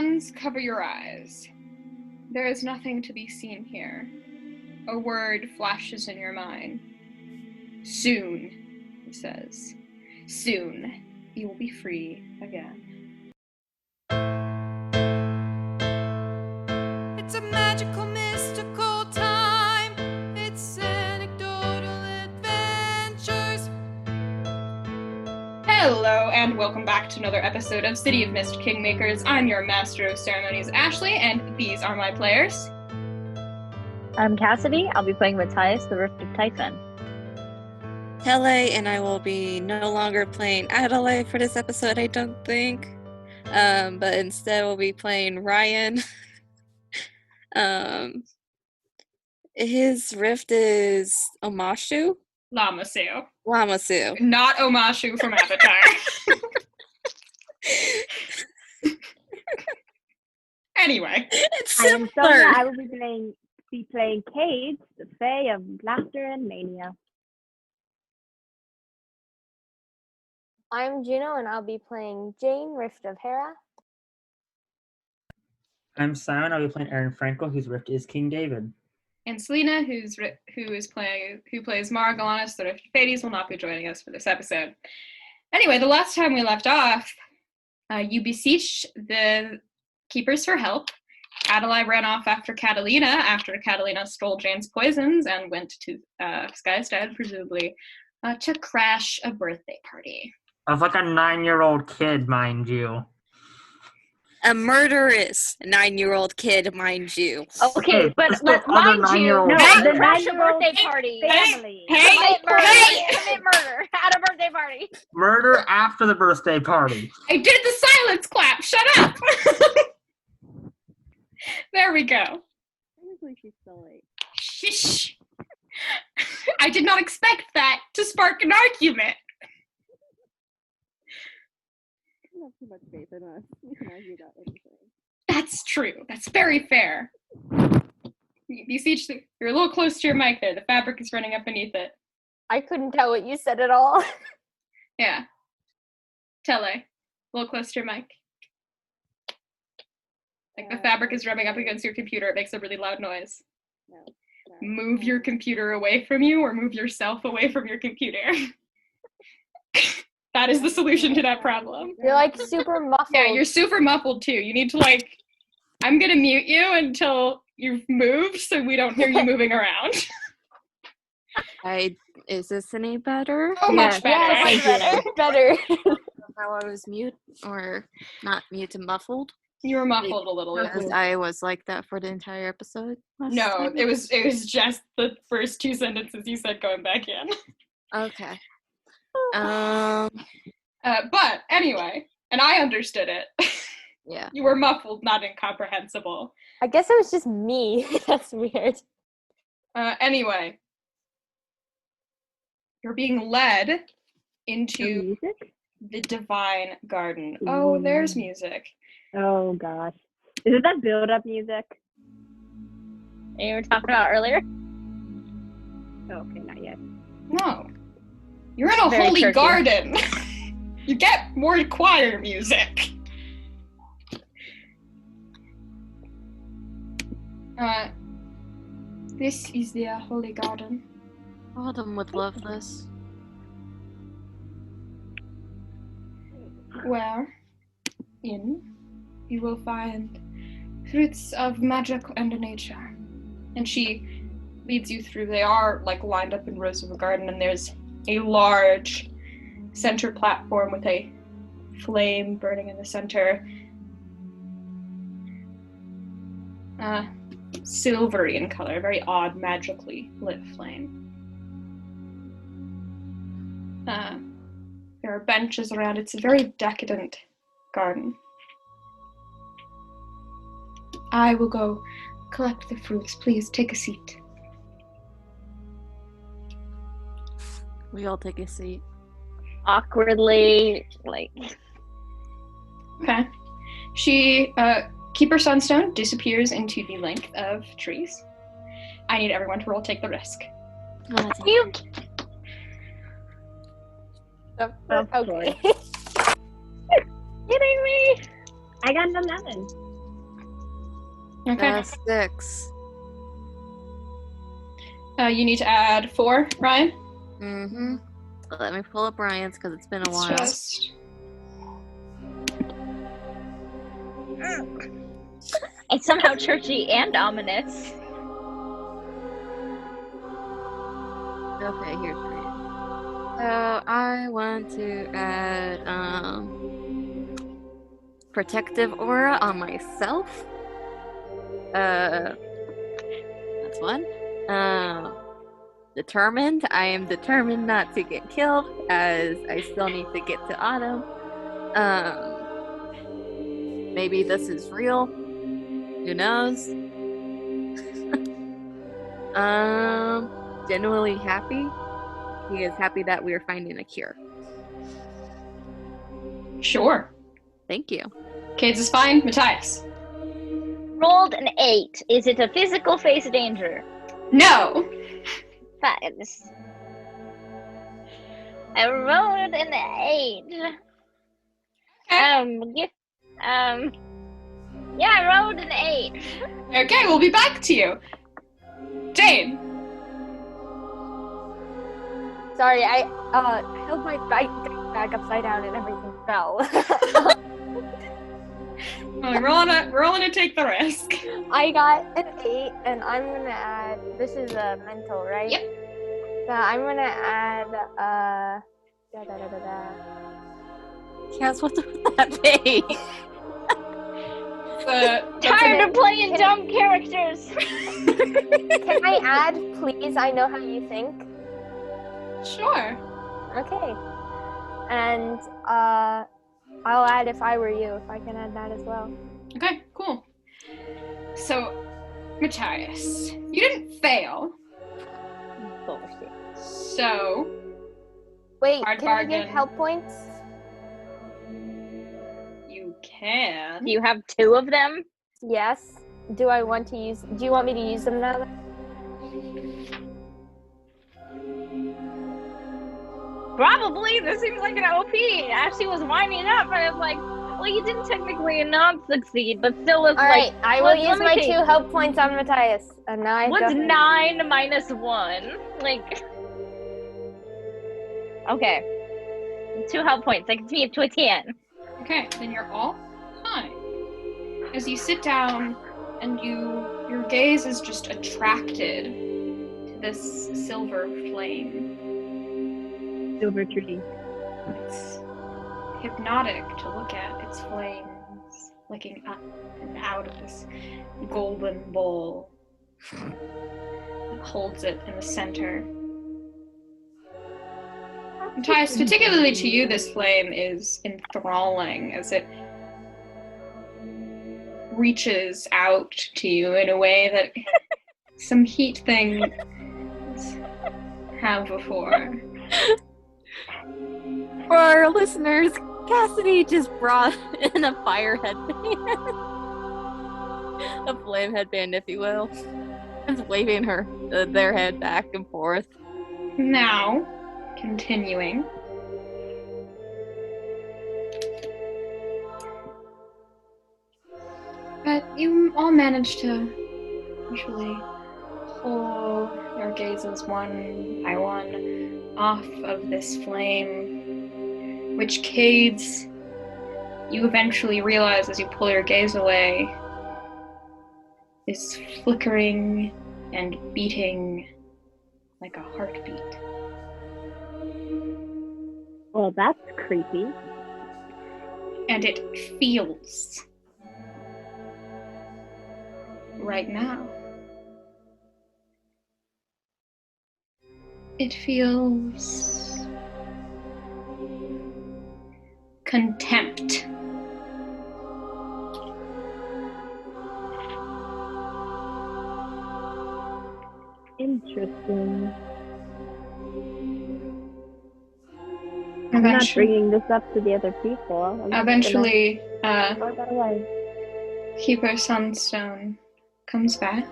hands, cover your eyes. There is nothing to be seen here. A word flashes in your mind. Soon, he says. Soon, you will be free again. It's a magical, mystical time. It's anecdotal adventures. Hello, and welcome back to another episode of City of Mist Kingmakers. I'm your Master of Ceremonies, Ashley, and these are my players. I'm Cassidy. I'll be playing Matthias, the Rift of Typhon. Tele, and I will be no longer playing Adalaie for this episode, I don't think. But instead we'll be playing Ryan. His rift is Omashu? Lamasu. Not Omashu from Avatar. Anyway. It's I am similar. Sonya. I will be playing Kades, the Fae of Laughter and Mania. I'm Juno, and I'll be playing Jane, Rift of Hera. I'm Simon. I'll be playing Aron Frankel, whose rift is King David. And Selena, who plays Mara Galanis, the Rift of Hades, will not be joining us for this episode. Anyway, the last time we left off, you beseeched the keepers for help. Adalaie ran off after Catalina stole Jane's poisons and went to Skystad, presumably, to crash a birthday party. Of like a 9-year-old kid, mind you. A murderous 9-year-old kid, mind you. Okay, but Just the mind other you, 9-year-old no, kid. the Crash a 9-year-old birthday party. family. Hey! Commit murder at a birthday party. Murder after the birthday party. I did the silence clap! Shut up! There we go. Technically, she's still late. Shish! I did not expect that to spark an argument. I don't have too much faith in us. We can argue about anything. That's true. That's very fair. You're a little close to your mic there. The fabric is running up beneath it. I couldn't tell what you said at all. Yeah. Tele, a little close to your mic. Like the fabric is rubbing up against your computer. It makes a really loud noise. No. Sorry. Move your computer away from you or move yourself away from your computer. That is the solution to that problem. You're like super muffled. Yeah, you're super muffled too. You need to I'm gonna mute you until you've moved so we don't hear you moving around. Is this any better? Oh, much better. Yeah, better. How I was mute, or not mute and muffled? You were muffled a little bit. Because I was like that for the entire episode. No, time. it was just the first 2 sentences you said going back in. Okay. But anyway, and I understood it. Yeah. You were muffled, not incomprehensible. I guess it was just me. That's weird. Anyway, you're being led into Music? the Divine Garden. Oh, there's music. Oh, gosh. Is it that build-up music? You were talking about earlier? Oh, okay, not yet. No. You're in a Very holy churchy. garden. You get more choir music. This is the holy garden. Autumn would love this. Where you will find fruits of magic and nature. And she leads you through. They are lined up in rows of a garden, and there's a large center platform with a flame burning in the center. Silvery in color, very odd, magically lit flame. There are benches around. It's a very decadent garden. I will go collect the fruits. Please take a seat. We all take a seat. Awkwardly, Okay. She, Keeper Sunstone disappears into the length of trees. I need everyone to roll Take the Risk. you. Of Okay. Kidding me? I got an 11. Okay. 6. You need to add 4, Ryan. Mm-hmm. Let me pull up Ryan's because it's been a It's while. just It's somehow churchy and ominous. Okay, here's Ryan. So I want to add protective aura on myself. That's one. Determined. I am determined not to get killed, as I still need to get to Autumn. Maybe this is real. Who knows? Genuinely happy. He is happy that we are finding a cure. sure. Thank you. Kades is fine. Matthias. Rolled an 8. Is it a physical face danger? No. Fabulous. I rolled an 8. Okay. Yeah, I rolled an 8. Okay, we'll be back to you. Jane. Sorry, I held my bag upside down and everything fell. Well, we're all gonna take the risk. I got an 8, and I'm gonna add. This is a mental, right? Yep. So I'm gonna add Cass, what would that be? Tired of playing dumb characters. Can I add, please? I know how you think. Sure. Okay. And I'll add if I were you, if I can add that as well. Okay, cool. So, Matthias, you didn't fail. Bullshit. So, Wait, Hard can I give bargain. help points? you can. Do you have 2 of them? Yes. Do I want to use? Do you want me to use them now? Probably. This seems like an OP. Ashley was winding up, and I was like, well, you didn't technically not succeed, but still was All right, I will let use me my think. 2 help points on Matthias, and now I What's definitely- 9 minus 1? Like, okay. 2 health points. That gets me up to a 10. Okay, then you're all fine. As you sit down and your gaze is just attracted to this silver flame. Silver tree. It's hypnotic to look at. Its flames licking up and out of this golden bowl. It holds it in the center. Matthias, particularly to you, this flame is enthralling as it reaches out to you in a way that some heat things have before. For our listeners, Cassidy just brought in a fire headband. A flame headband, if you will. It's waving their head back and forth. Now, continuing. But you all manage to usually pull your gazes one by one off of this flame, which Kades, you eventually realize as you pull your gaze away, is flickering and beating like a heartbeat. Well, that's creepy. And it feels right now. It feels contempt. Interesting. I'm not bringing this up to the other people. I'm just Eventually, gonna throw that away. Keeper Sunstone comes back,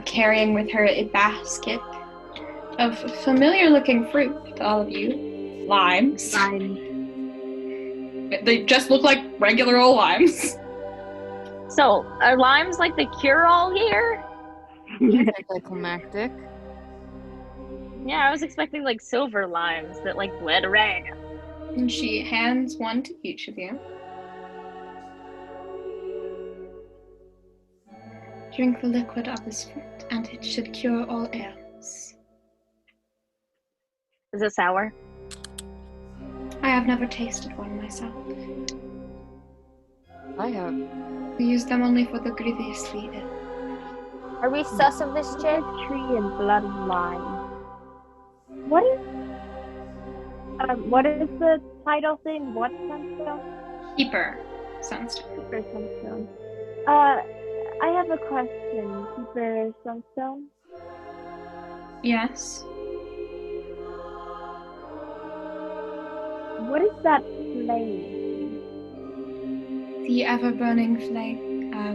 carrying with her a basket of familiar-looking fruit to all of you. Limes. Fine. They just look like regular old limes. So, are limes like the cure-all here? Anticlimactic. Yeah, I was expecting like silver limes that like bled red. And she hands one to each of you. Drink the liquid of this fruit, and it should cure all ailments. Is it sour? I have never tasted one myself. I have. We use them only for the grievously ill. Are we sus of this chick? Tree and blood of lime. What is the title thing? What sunstone? Keeper Sunstone. Keeper sunstone. I have a question. Keeper sunstone. Yes. What is that flame? The ever-burning flame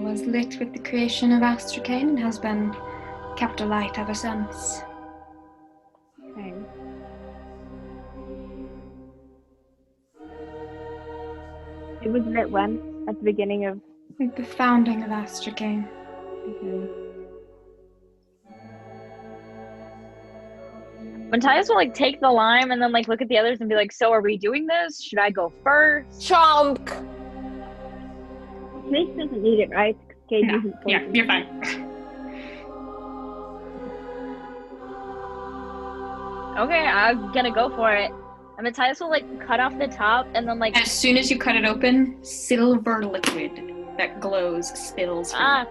was lit with the creation of Astracane and has been kept alight ever since. Okay. It was lit when? At the beginning of. The founding of Astracane. Okay. Matthias will like take the lime and then like look at the others and be like, so are we doing this? Should I go first? Chomp! Mace doesn't need it, right? Kade No. isn't Yeah, poisoned. you're fine. Okay, I'm gonna go for it. And Matthias will like cut off the top and then like As soon as you cut it open, silver liquid that glows spills from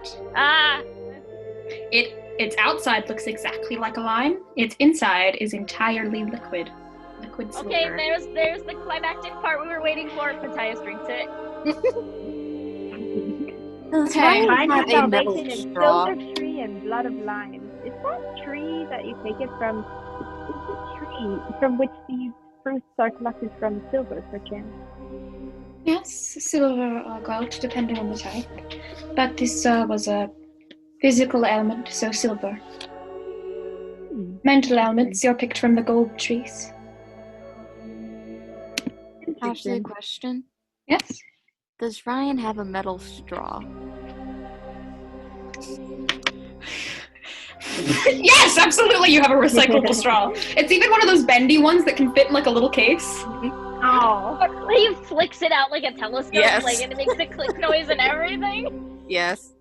it. Its outside looks exactly like a lime. Its inside is entirely liquid. Liquid silver. okay, there's the climactic part we were waiting for. Matthias drinks it. Okay. Mine Have is a metal salvation is straw. silver tree and blood of lime. Is that tree that you take it from? Is the tree from which these fruits are collected from silver, perchance? Yes, silver or gold, depending on the type. But this was a physical element, so silver. Mental elements, you're picked from the gold trees. Actually, a question. Yes? Does Ryan have a metal straw? Yes, absolutely, you have a recyclable straw. It's even one of those bendy ones that can fit in like a little case. Oh. He flicks it out like a telescope, Yes. like, and it makes a click noise and everything. Yes.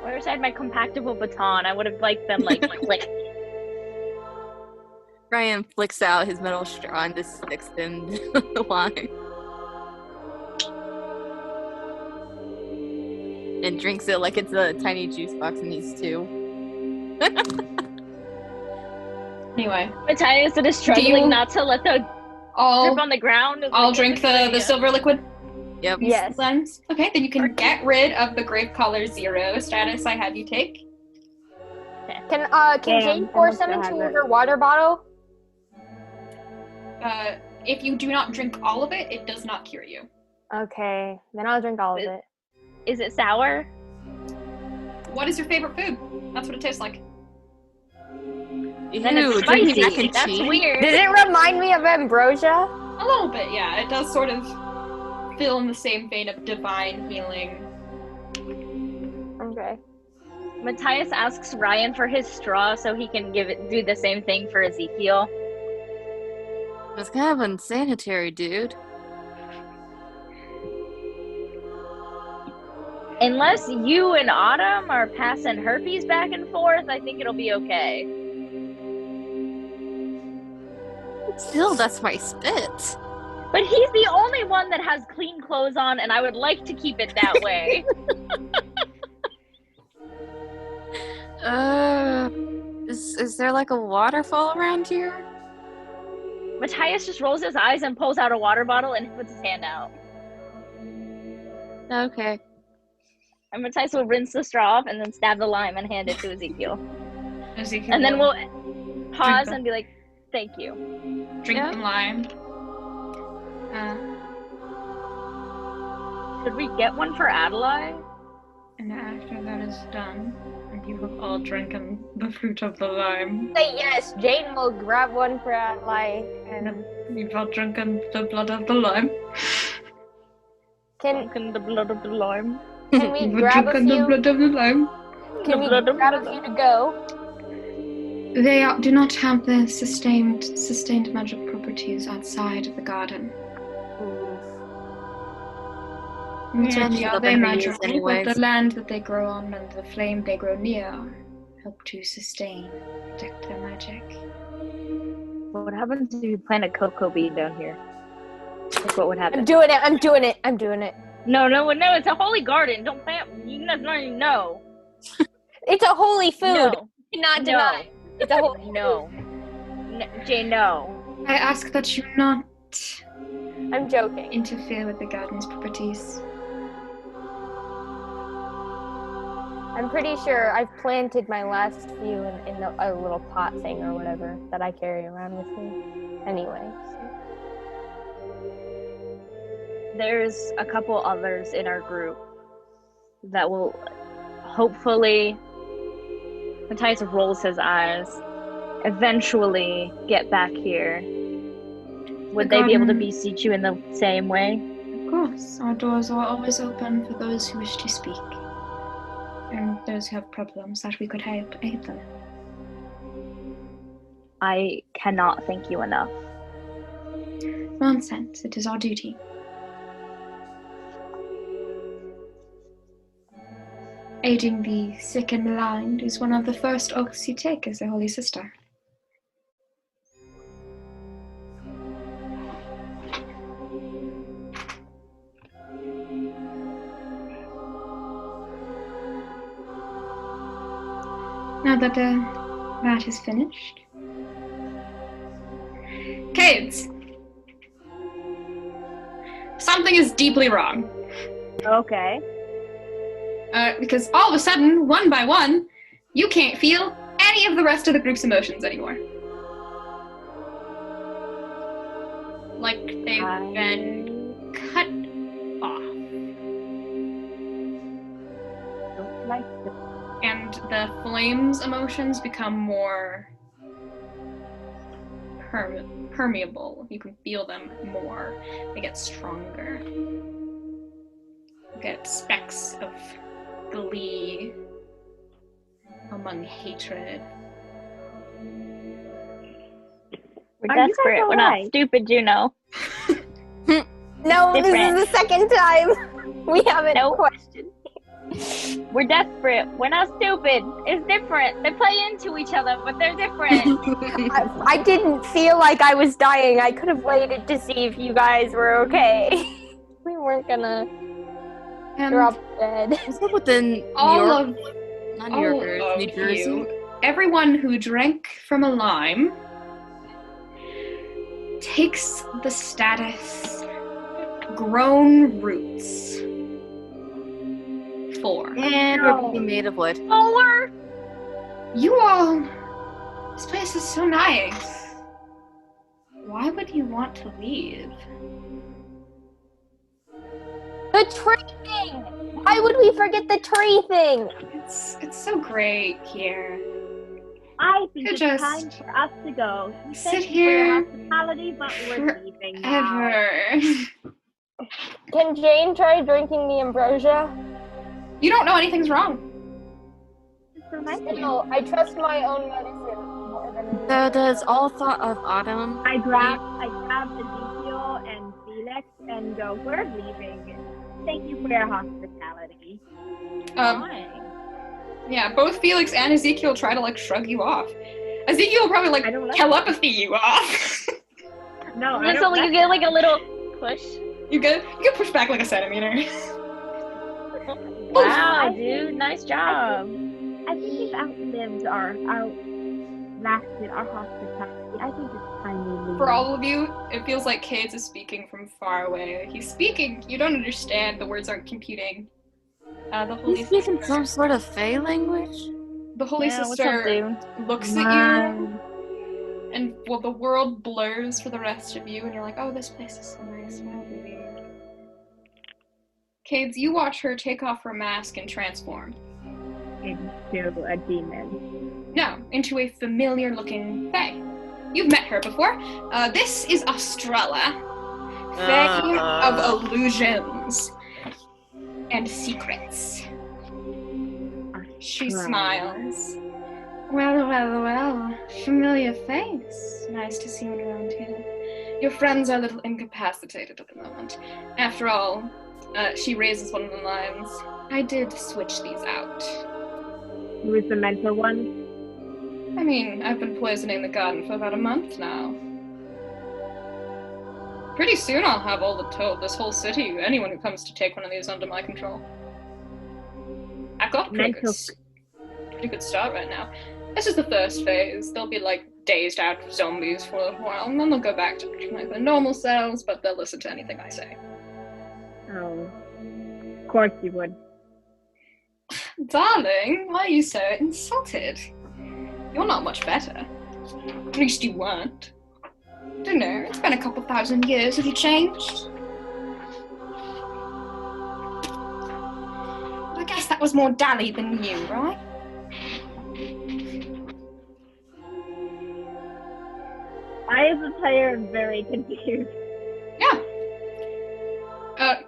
Where's I had my compactable baton? I would have liked them like click. Ryan flicks out his metal straw and just sticks it in the lime. And drinks it like it's a tiny juice box and needs two. Anyway, Matthias is struggling not to let the drip I'll on the ground. drink the silver liquid. Yep. Yes. Limes. Okay, then you can get rid of the Grave Collar 0 status I had you take. Can Damn, Jane pour some I also into have it. her water bottle? If you do not drink all of it, it does not cure you. Okay, then I'll drink all of it. Is it sour? What is your favorite food? That's what it tastes like. Then it's drinking spicy. mac and That's cheese? weird. Does it remind me of ambrosia? A little bit, yeah. It does sort of feel in the same vein of divine healing. Okay. Matthias asks Ryan for his straw so he can do the same thing for Ezekiel. It's kind of unsanitary, dude. Unless you and Autumn are passing herpes back and forth, I think it'll be okay. Still, that's my spit. But he's the only one that has clean clothes on, and I would like to keep it that way. Is there like a waterfall around here? Matthias just rolls his eyes and pulls out a water bottle and puts his hand out. Okay. And Matthias will rinse the straw off and then stab the lime and hand it to Ezekiel. Ezekiel And then will we'll pause them. and be like, thank you. drink Yeah. the lime. Should we get one for Adalaie? And after that is done, and you have all drinken the fruit of the lime, Say yes, Jane will grab one for Adalaie and you've all drunken the blood of the lime. Can Drunk in the blood of the lime. can we grab a Drink on the few? blood of the lime. Can we blood of grab the a few to go? They do not have the sustained magic properties outside of the garden. Certainly should are have they been magical, reused but anyways. the land that they grow on and the flame they grow near help to sustain, protect their magic. What happens if you plant a cocoa bean down here? Like, what would happen? I'm doing it. No, it's a holy garden. Don't plant. You guys don't even know. It's a holy food. No. Not deny. It's a holy No. Jay, no. I ask that you not I'm joking. interfere with the garden's properties. I'm pretty sure I've planted my last few in a little pot thing or whatever that I carry around with me. Anyway. There's a couple others in our group that will hopefully, Matthias rolls his eyes, eventually get back here. Would they be able to beseech you in the same way? Of course, our doors are always open for those who wish to speak, and those who have problems that we could aid them. I cannot thank you enough. Nonsense, it is our duty. Aiding the sick and blind is one of the first oaths you take as a holy sister. Now that that is finished, Kades, something is deeply wrong. Okay. Because all of a sudden, one by one, you can't feel any of the rest of the group's emotions anymore. Like they've been cut off. Don't like this. And the flame's emotions become more permeable. You can feel them more. They get stronger. You get specks of glee among hatred. We're Are you guys desperate. We're not alright? stupid, Juno. No, this Different. is the second time we haven't Nope. questioned. We're desperate. We're not stupid. It's different. They play into each other, but they're different. I didn't feel like I was dying. I could have waited to see if you guys were okay. We weren't gonna And drop dead. Is that within all New York? of Not New all Yorkers, of New Jersey. you, everyone who drank from a lime takes the status grown roots 4. And we're being made of wood. Polar. You all, this place is so nice. Why would you want to leave? The tree thing! Why would we forget the tree thing? It's so great here. I think You it's just time for us to go. We sit thank you for here your hospitality, but we're leaving now. Ever. Can Jane try drinking the ambrosia? You don't know anything's wrong. It's so nice. No, I trust my own medicine more than So does all thought of Autumn? I grab Ezekiel and Felix and go, we're leaving. Thank you for your hospitality. Yeah, both Felix and Ezekiel try to like shrug you off. Ezekiel will probably like I don't like telepathy you off. No, I So don't you like get like a little push. you get push back like a centimeter. Wow, dude, nice job. I think we've outlived outlasted our hospitality. I think it's time we leave. For all of you, it feels like Kades is speaking from far away. He's speaking, you don't understand, the words aren't computing. The Holy He's speaking Sister, some sort of Fey language? the Holy Yeah, what's up, Sister dude? looks at you, and well, the world blurs for the rest of you, and you're like, oh, this place is so nice. Why would we leave? Kades, you watch her take off her mask and transform. Into a demon. No, into a familiar-looking Fae. You've met her before. This is Estrella, Fae of illusions. and secrets. She Right. smiles. Well, well, well. Familiar face. Nice to see one around here. Your friends are a little incapacitated at the moment. After all, she raises one of the lines. I did switch these out. Who was the mentor one? I mean, I've been poisoning the garden for about a month now. Pretty soon I'll have this whole city, anyone who comes to take one of these under my control. I've got a pretty good start right now. This is the first phase. They'll be like dazed out zombies for a little while, and then they'll go back to like their normal selves, but they'll listen to anything I say. Oh. Of course you would. Darling, why are you so insulted? You're not much better. At least you weren't. Don't know, it's been a couple thousand years. Have you changed? I guess that was more Adalaie than you, right? I, as a player, am very confused. Yeah.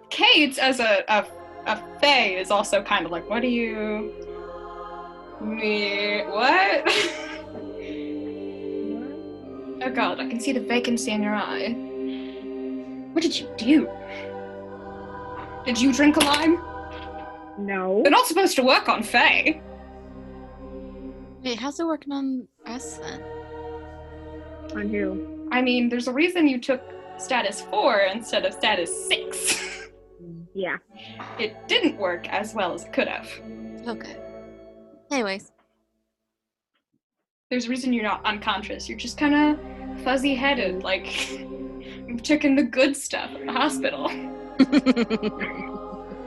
Kades, as a fae, is also kind of like, what do you... What? Oh god, I can see the vacancy in your eye. What did you do? Did you drink a lime? No. They're not supposed to work on fae. Wait, how's it working on us then? On who? I mean, there's a reason you took status 4 instead of status 6. Yeah. It didn't work as well as it could have. Okay. Anyways. There's a reason you're not unconscious. You're just kind of fuzzy-headed, like you've taken the good stuff at the hospital.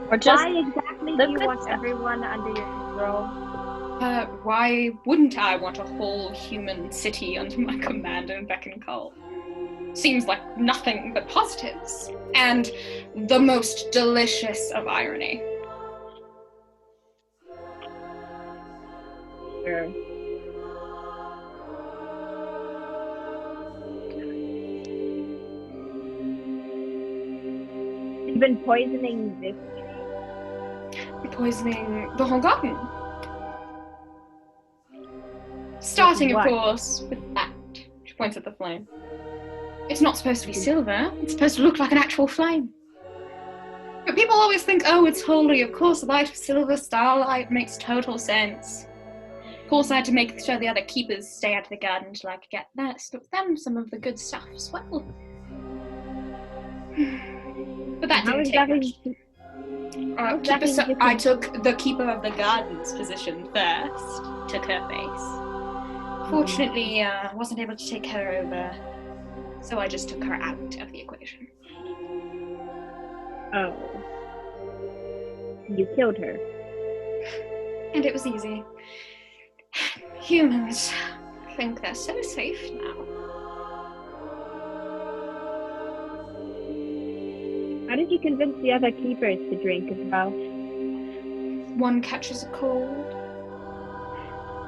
Or just Why exactly the do you good want stuff. everyone under your control? Why wouldn't I want a whole human city under my command and beck and call? Seems like nothing but positives. And the most delicious of irony. Sure. You've been poisoning this tree? Poisoning the whole garden. Starting, of What? course, with that. She points at the flame. It's not supposed to be silver. It's supposed to look like an actual flame. But people always think, oh, it's holy. Of course, light of silver, starlight makes total sense. Of course, I had to make sure the other keepers stay out of the garden till I could get them some of the good stuff as well. But that How didn't take much. exactly I took the keeper of the garden's position first. Took her face. Fortunately, I wasn't able to take her over, so I just took her out of the equation. Oh. You killed her. And it was easy. Humans think they're so safe now. How did you convince the other keepers to drink as well? One catches a cold.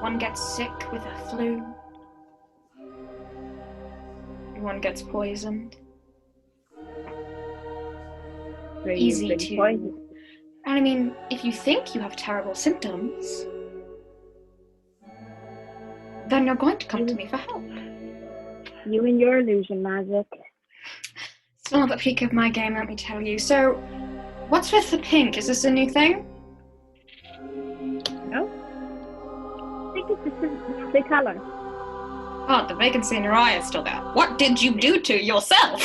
One gets sick with a flu. One gets poisoned. So Easy you've been to... poisoned. I mean, if you think you have terrible symptoms, then you're going to come to me for help. You and your illusion magic. It's not the peak of my game, let me tell you. So, what's with the pink? Is this a new thing? No? I think it's just the color. Oh, the vacancy in your eye is still there. What did you do to yourself?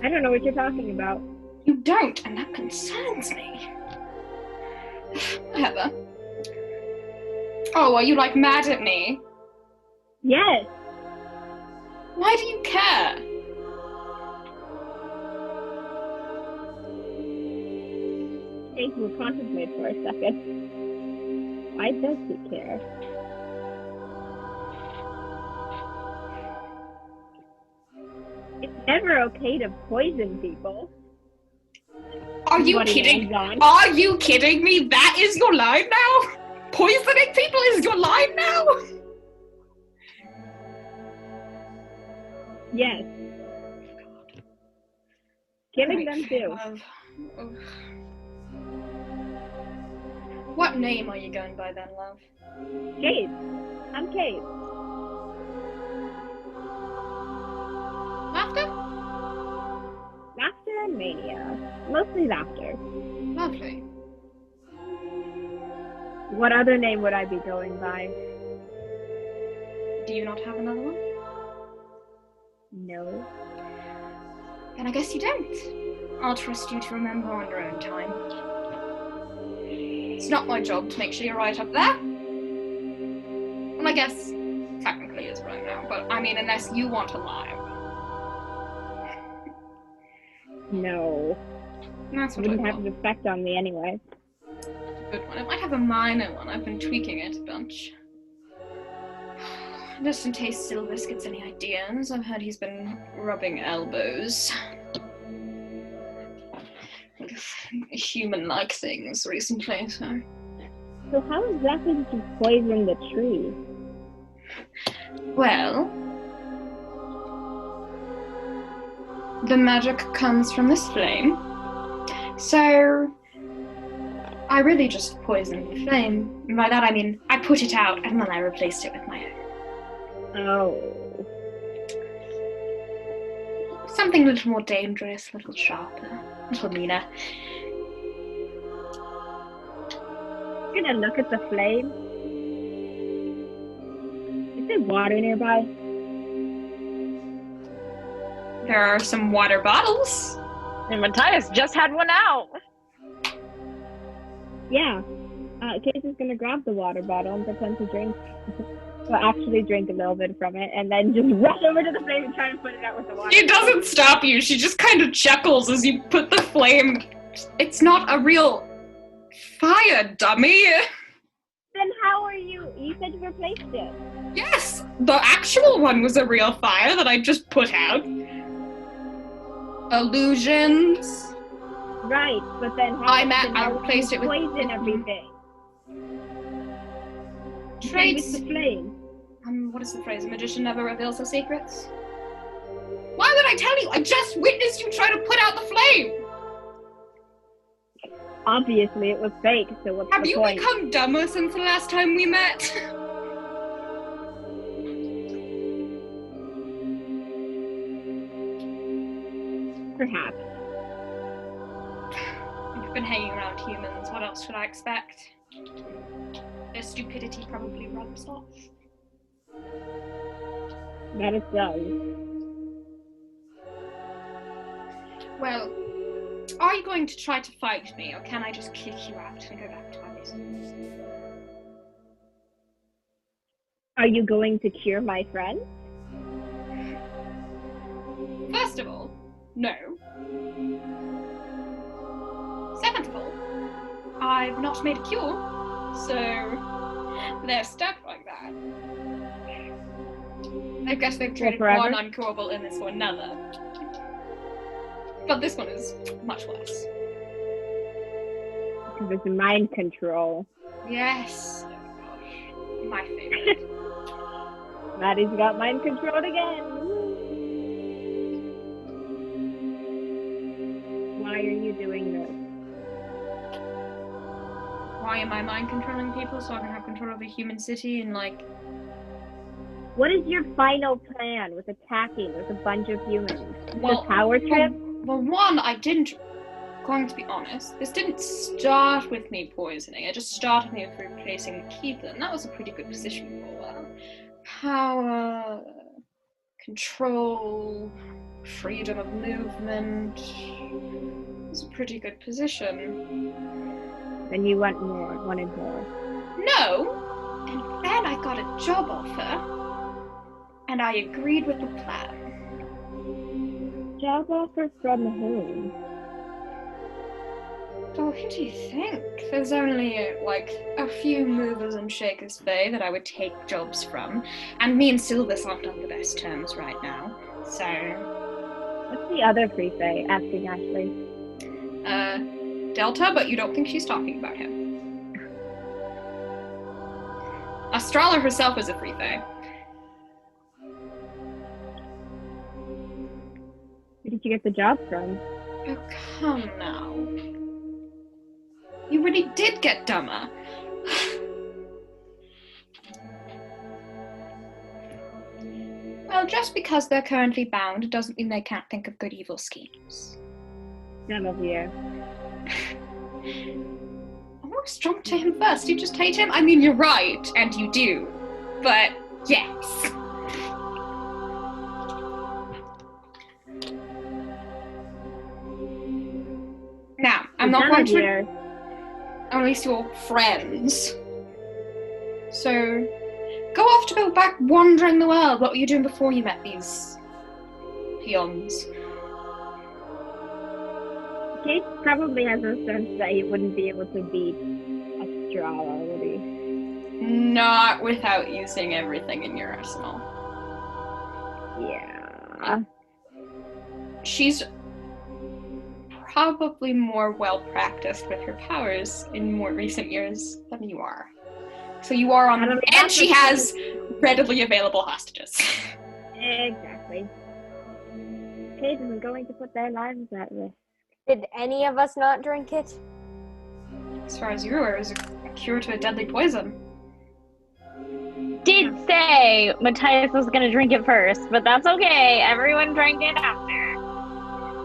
I don't know what you're talking about. You don't, and that concerns me. Whatever. Oh, are you like mad at me? Yes! Why do you care? Kate will contemplate for a second. Why does he care? It's never okay to poison people. Are you What are kidding? you on? Are you kidding me? That is your line now? Poisoning people is your line now? Yes. Killing them too. What name are you going by then, love? Kades. I'm Kades. Laughter? Laughter and mania. Mostly laughter. Lovely. What other name would I be going by? Do you not have another one? No. Then I guess you don't. I'll trust you to remember on your own time. It's not my job to make sure you're right up there. Well, I guess technically it's right now, but I mean, unless you want to lie. No. That's It what I wouldn't have thought. an effect on me anyway. Good one. It might have a minor one. I've been tweaking it a bunch. Just in case Silvis gets any ideas. I've heard he's been rubbing elbows with human-like things recently, so... So how exactly did you poison the tree? Well... the magic comes from this flame. So... I really just poisoned the flame. And by that I mean, I put it out and then I replaced it with my own. Oh. Something a little more dangerous, a little sharper, a little meaner. I'm gonna look at the flame. Is there water nearby? There are some water bottles. And Matthias just had one out. Yeah. Kades is gonna grab the water bottle and pretend to drink. Well, actually drink a little bit from it, and then just rush over to the flame and try to put it out with the water. She doesn't stop you. She just kind of chuckles as you put the flame. It's not a real fire, dummy. Then how are you? You said you replaced it. Yes, the actual one was a real fire that I just put out. Illusions. Right, but then how? I replaced it with poison everything. Traits. With the flame. What is the phrase? A magician never reveals her secrets. Why would I tell you? I just witnessed you try to put out the flame. Obviously, it was fake. So what's Have the you point? become dumber since the last time we met? Perhaps. You've been hanging around humans. What else should I expect? Their stupidity probably rubs off. That it does. Well, are you going to try to fight me, or can I just kick you out and go back to my business? Are you going to cure my friend? First of all, no. Second of all, I've not made a cure, so they're stuck like that. I guess they've traded forever? one uncurable illness for another. But this one is much worse. Because it's mind control. Yes. Oh gosh. My favorite. Mattie's got mind controlled again. Why are you doing this? Why am I mind controlling people so I can have control of a human city and like... What is your final plan with attacking with a bunch of humans? Well, the power trip? Well, one, I didn't... Going to be honest, this didn't start with me poisoning. It just started me with replacing the keeper, and that was a pretty good position for a while. Power, control, freedom of movement. It was a pretty good position. Then you wanted more. No! And then I got a job offer, and I agreed with the plan. Job offer from whom? Oh, who do you think? There's only, like, a few movers and shakers today that I would take jobs from, and me and Silvis aren't on the best terms right now, so... What's the other prefect? Asking Ashley. Delta, but you don't think she's talking about him. Astrala herself is a free fae. Where did you get the job from? Oh, come now. You really did get dumber. Well, just because they're currently bound doesn't mean they can't think of good evil schemes. None of you. I almost jumped to him first. You just hate him? I mean, you're right, and you do. But, yes. Now, I'm not going to release your friends. So, go off to go back wandering the world. What were you doing before you met these peons? Kate probably has a sense that he wouldn't be able to beat Astrala, would he? Not without using everything in your arsenal. Yeah. She's probably more well-practiced with her powers in more recent years than you are. So you are on... And she has readily available hostages. Exactly. Kate isn't going to put their lives at risk. Did any of us not drink it? As far as you're aware, it was a cure to a deadly poison. Did say Matthias was gonna drink it first, but that's okay. Everyone drank it after.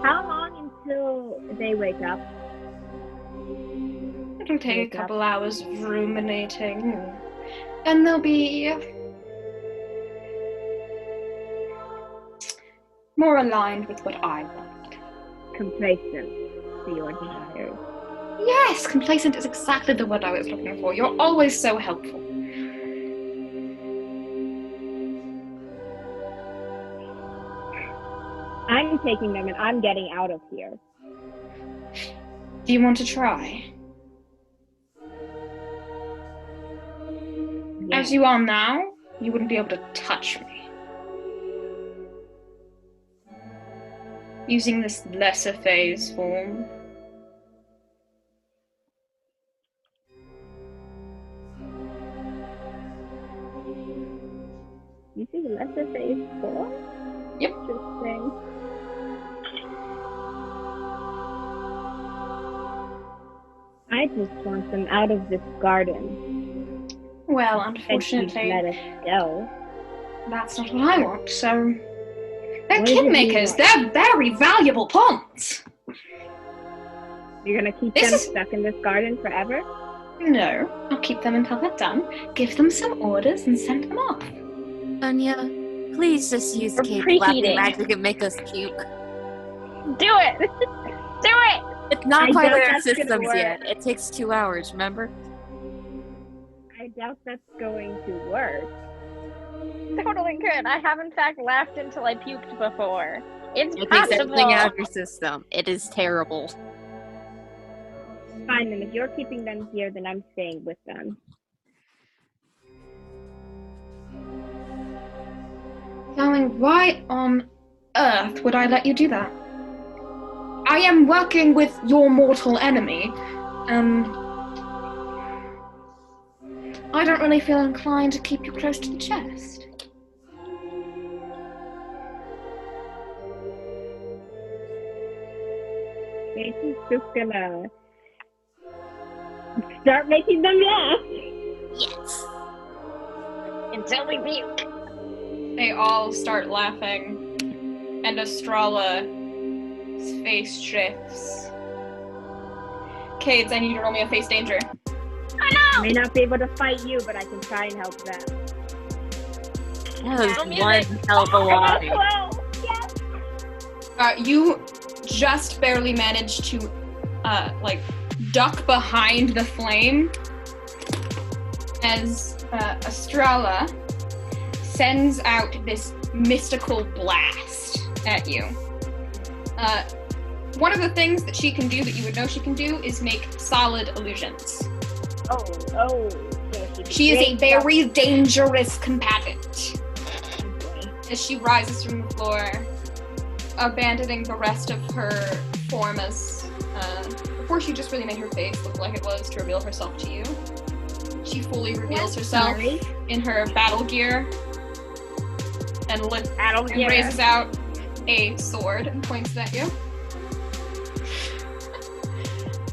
How long until they wake up? It'll take a couple hours of ruminating, and they'll be more aligned with what I want. Complacent to your desires. Yes, complacent is exactly the word I was looking for. You're always so helpful. I'm taking them and I'm getting out of here. Do you want to try? Yes. As you are now, you wouldn't be able to touch me. Using this lesser phase form. You see the lesser phase 4? Yep. Interesting. I just want them out of this garden. Well, And unfortunately, let us go. that's not what I want, so... They're What is it you Kingmakers. want? They're very valuable pawns. You're gonna keep This them is- stuck in this garden forever? No, I'll keep them until they're done, give them some orders, and send them off. Sonya, please just use We're cake preheating. magic and make us puke. Do it! Do it! It's not I part of doubt their that's gonna systems work. yet. It takes 2 hours, remember? I doubt that's going to work. Totally good. I have in fact laughed until I puked before. It's It takes possible. everything out of your system. It is terrible. Fine, then if you're keeping them here, then I'm staying with them. Darling, why on earth would I let you do that? I am working with your mortal enemy. I don't really feel inclined to keep you close to the chest. Casey's just gonna start making them laugh. Yes. Until we puke. They all start laughing, and Astrala's face shifts. Kades, I need you to roll me a face danger. I may not be able to fight you, but I can try and help them. That was Don't use one it. hell of a lie. Yes! You just barely manage to, duck behind the flame as Astrala sends out this mystical blast at you. One of the things that she can do that you would know she can do is make solid illusions. Oh. So She is a great very dangerous combatant stuff. as she rises from the floor, abandoning the rest of her form as, before she just really made her face look like it was to reveal herself to you. She fully reveals herself Sorry. in her battle gear and raises out a sword and points it at you.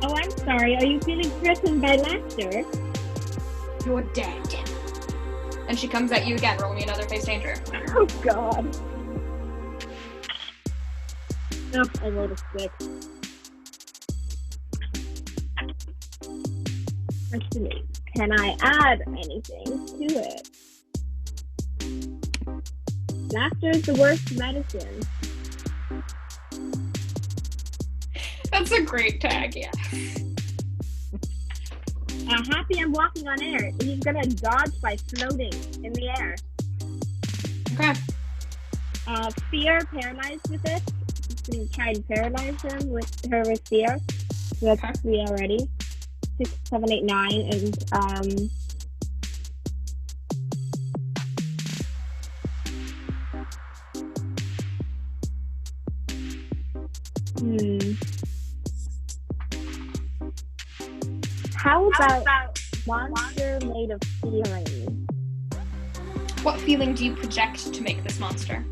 Oh, I'm sorry. Are you feeling threatened by laughter? You're dead. and she comes at you again. Roll me another face danger. Oh god. Oh, I rolled a 6. Question is, can I add anything to it? Laughter is the worst medicine. That's a great tag, yeah. Happy I'm walking on air. He's gonna dodge by floating in the air. Okay. Fear, paralyzed with it. You can try and paralyze him with her with fear. So that's 3 already. 6, 7, 8, 9, and How about monster made of feeling? What feeling do you project to make this monster?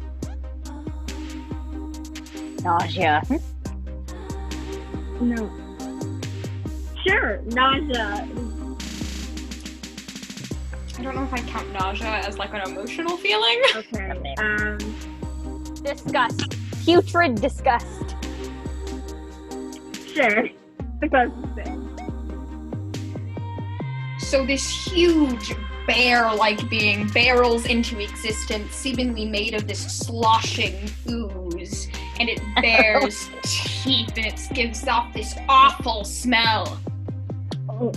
Nausea. No. Sure, nausea. I don't know if I count nausea as like an emotional feeling. Okay. Disgust. Putrid disgust. Sure. That's the thing. So this huge bear-like being barrels into existence, seemingly made of this sloshing ooze, and it bears teeth, and it gives off this awful smell. Oh.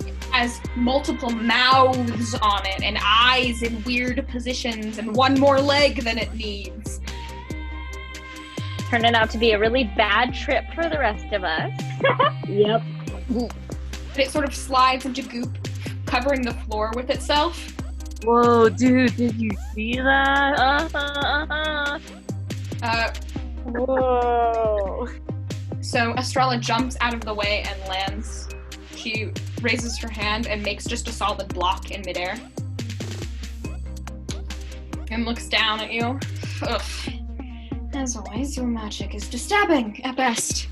It has multiple mouths on it, and eyes in weird positions, and one more leg than it needs. Turning out to be a really bad trip for the rest of us. Yep. And it sort of slides into goop, covering the floor with itself. Whoa, dude, did you see that? Whoa. So Estrella jumps out of the way and lands. She raises her hand and makes just a solid block in midair. And looks down at you. Ugh. As always, your magic is disturbing at best.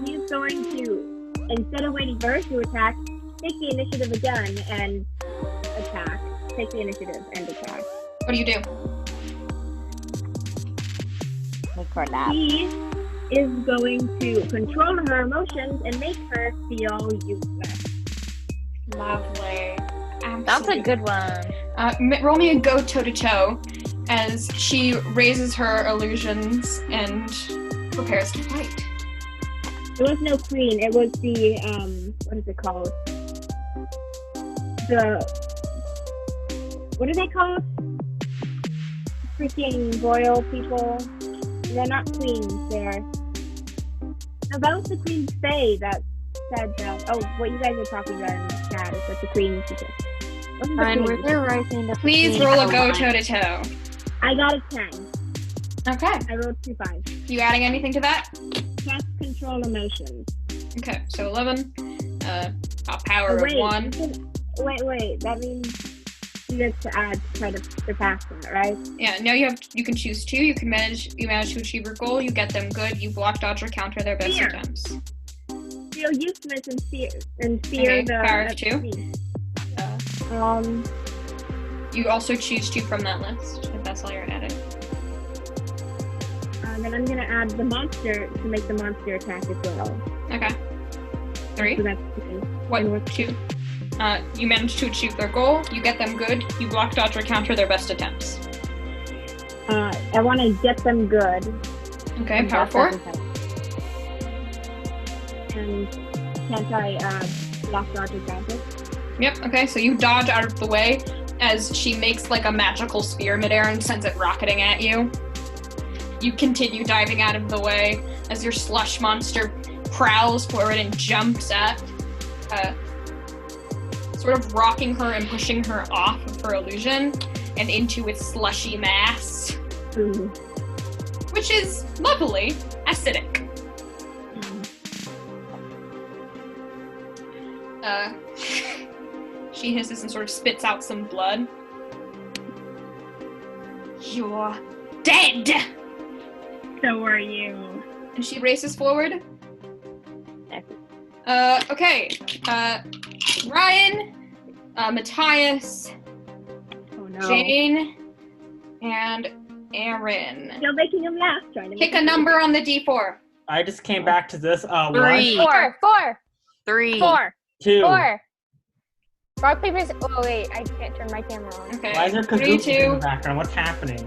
He's going to, instead of waiting for her to attack, take the initiative again and attack. Take the initiative and attack. What do you do? He is going to control her emotions and make her feel useless. Lovely. Absolutely. That's a good one. Roll me a go toe-to-toe as she raises her illusions and prepares to fight. There was no queen. It was the, what is it called? What are they called? Freaking royal people. They're not queens, they're... No, that was the Queen's Fae that said that, oh, what you guys are talking about in the chat is that the Queen is just... Fine, we're there rising up. Please roll a go toe-to-toe. I got a 10. Okay. I rolled 2 5s. You adding anything to that? Plus control emotions. Okay, so 11. A power of 1. Wait. That means you get to add to try to surpass that, right? Yeah, now you can choose 2. You manage to achieve your goal, you get them good, you block, dodge, or counter their best attempts. Feel useless and fear Okay, the... power of 2. You also choose 2 from that list, if that's all you're adding. Then I'm gonna add the monster to make the monster attack as well. Okay. 3. So that's 3. What? 2. You manage to achieve their goal, you get them good, you block, dodge, or counter their best attempts. I want to get them good. Okay, power 4. And can't I block, dodge, or counter? Yep, okay, so you dodge out of the way as she makes like a magical spear midair and sends it rocketing at you. You continue diving out of the way as your slush monster prowls forward and jumps at, sort of rocking her and pushing her off of her illusion and into its slushy mass, which is luckily acidic. She hisses and sort of spits out some blood. You're dead! So are you. And she races forward. Okay. Ryan, Matthias, Oh no. Jane, and Aron. Still making him laugh, trying to Pick make a him number on the D4. I just came back to this. 3, 4. 3. 4. 2. 4. Rock, paper, scissors. Oh, wait. I can't turn my camera on. Okay. Why is there 3, kazookas in the 2. background? What's happening?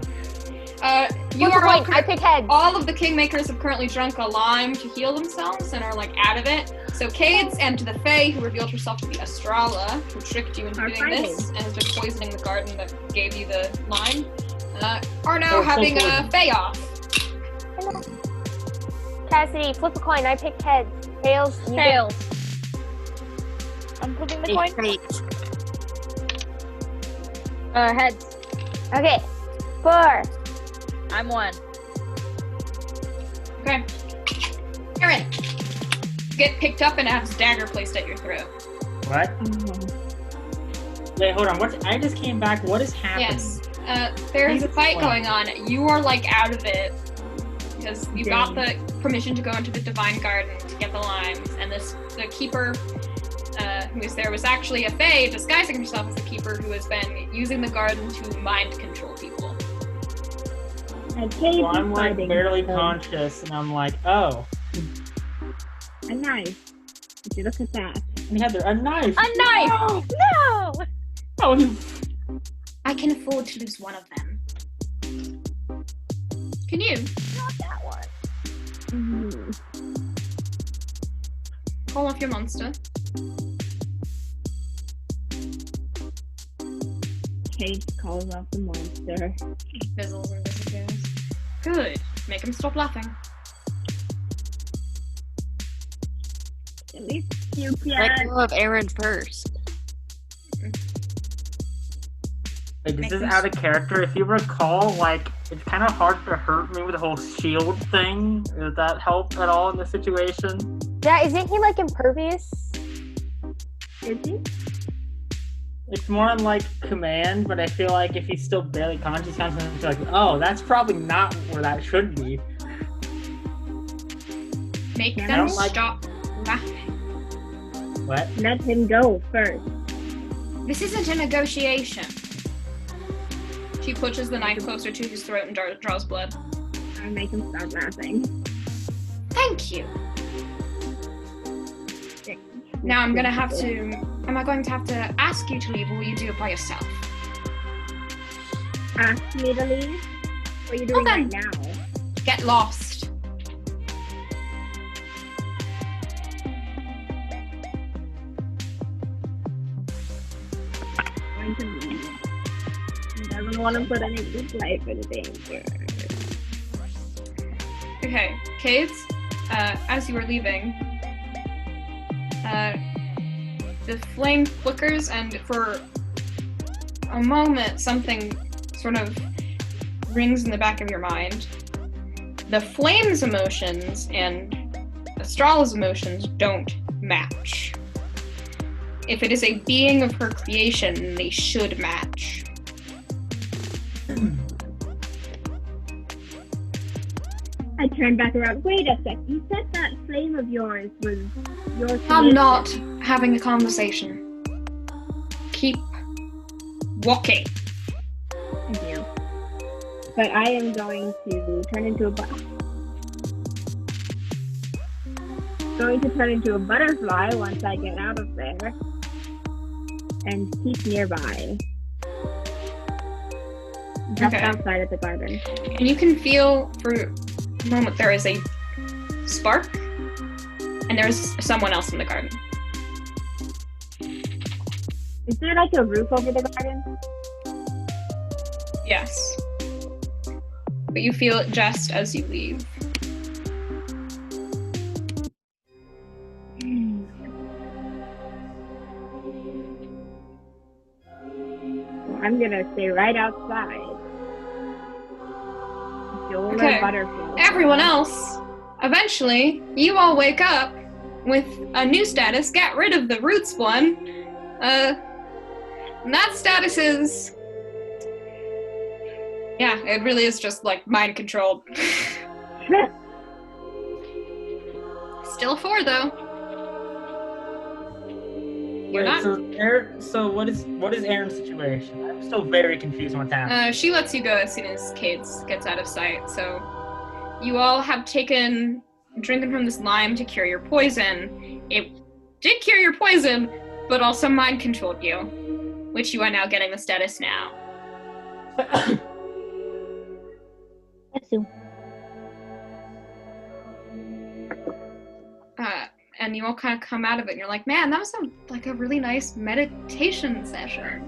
You Flip a are all, coin. I pick heads. all of the Kingmakers have currently drunk a lime to heal themselves and are like out of it. So Kades and the Fae, who revealed herself to be Astrala, who tricked you into Are doing this fighting. and has been poisoning the garden that gave you the lime, are now Oh, so having a poison. Fae off. Cassidy, flip a coin. I pick heads. Tails. You get- Tails. I'm flipping the coin. Heads. Okay. 4. I'm 1. Okay. Aron, get picked up and have a dagger placed at your throat. What? Oh. Wait, hold on. What? I just came back. What is happening? Yes. There's a Jesus fight Christ. going on. You are like out of it because you got the Dang. permission to go into the Divine Garden to get the limes, and the keeper who was there was actually a Fae disguising herself as the keeper who has been using the garden to mind control people. And Kate Well, I'm is like fighting. barely so- conscious, and I'm like, oh, A knife. Would you look at that? and Heather, a knife. A knife! No! Oh, you. I can afford to lose one of them. Can you? Not that one. Mhm. Call off your monster. Kate calls off the monster. Fizzles and disappears. Good. Make him stop laughing. At least you Let can. go of Aron first. Like, this Makes is sense. out of character. If you recall, like, it's kind of hard to hurt me with the whole shield thing. Does that help at all in this situation? Yeah, isn't he like impervious? Is he? It's more on, like, command, but I feel like if he's still barely conscious, kind of like, oh, that's probably not where that should be. Make I them don't like- stop laughing. What? Let him go first. This isn't a negotiation. She pushes the knife closer to his throat and draws blood. I'll make him stop laughing. Thank you. Now I'm gonna have to. Am I going to have to ask you to leave, or will you do it by yourself? ask me to leave. What are you doing Well, right then. now? Get lost. Going to leave. He doesn't want to put anybody's life in danger. Okay, Kades. As you are leaving, the flame flickers, and for a moment, something sort of rings in the back of your mind. The flame's emotions and Astrala's emotions don't match. If it is a being of her creation, they should match. I turned back around. Wait a sec. You said that flame of yours was your I'm creation. not having a conversation. Keep walking. Thank you. But I am going to turn into a going to turn into a butterfly once I get out of there. And keep nearby. Just Okay. outside of the garden. And you can feel for a moment there is a spark, and there's someone else in the garden. Is there like a roof over the garden? Yes. But you feel it just as you leave. I'm gonna stay right outside. Joel Okay. or Butterfield. Everyone else, eventually, you all wake up with a new status. Get rid of the roots one. And that status is... Yeah, it really is just like mind controlled. Still 4 though. You're Wait, not. so what is Aaron's situation? I'm still very confused on what's happening. She lets you go as soon as Kades gets out of sight. So you all have drinking from this lime to cure your poison. It did cure your poison, but also mind controlled you, which you are now getting the status now. That's you. And you all kind of come out of it and you're like, man, that was a really nice meditation session.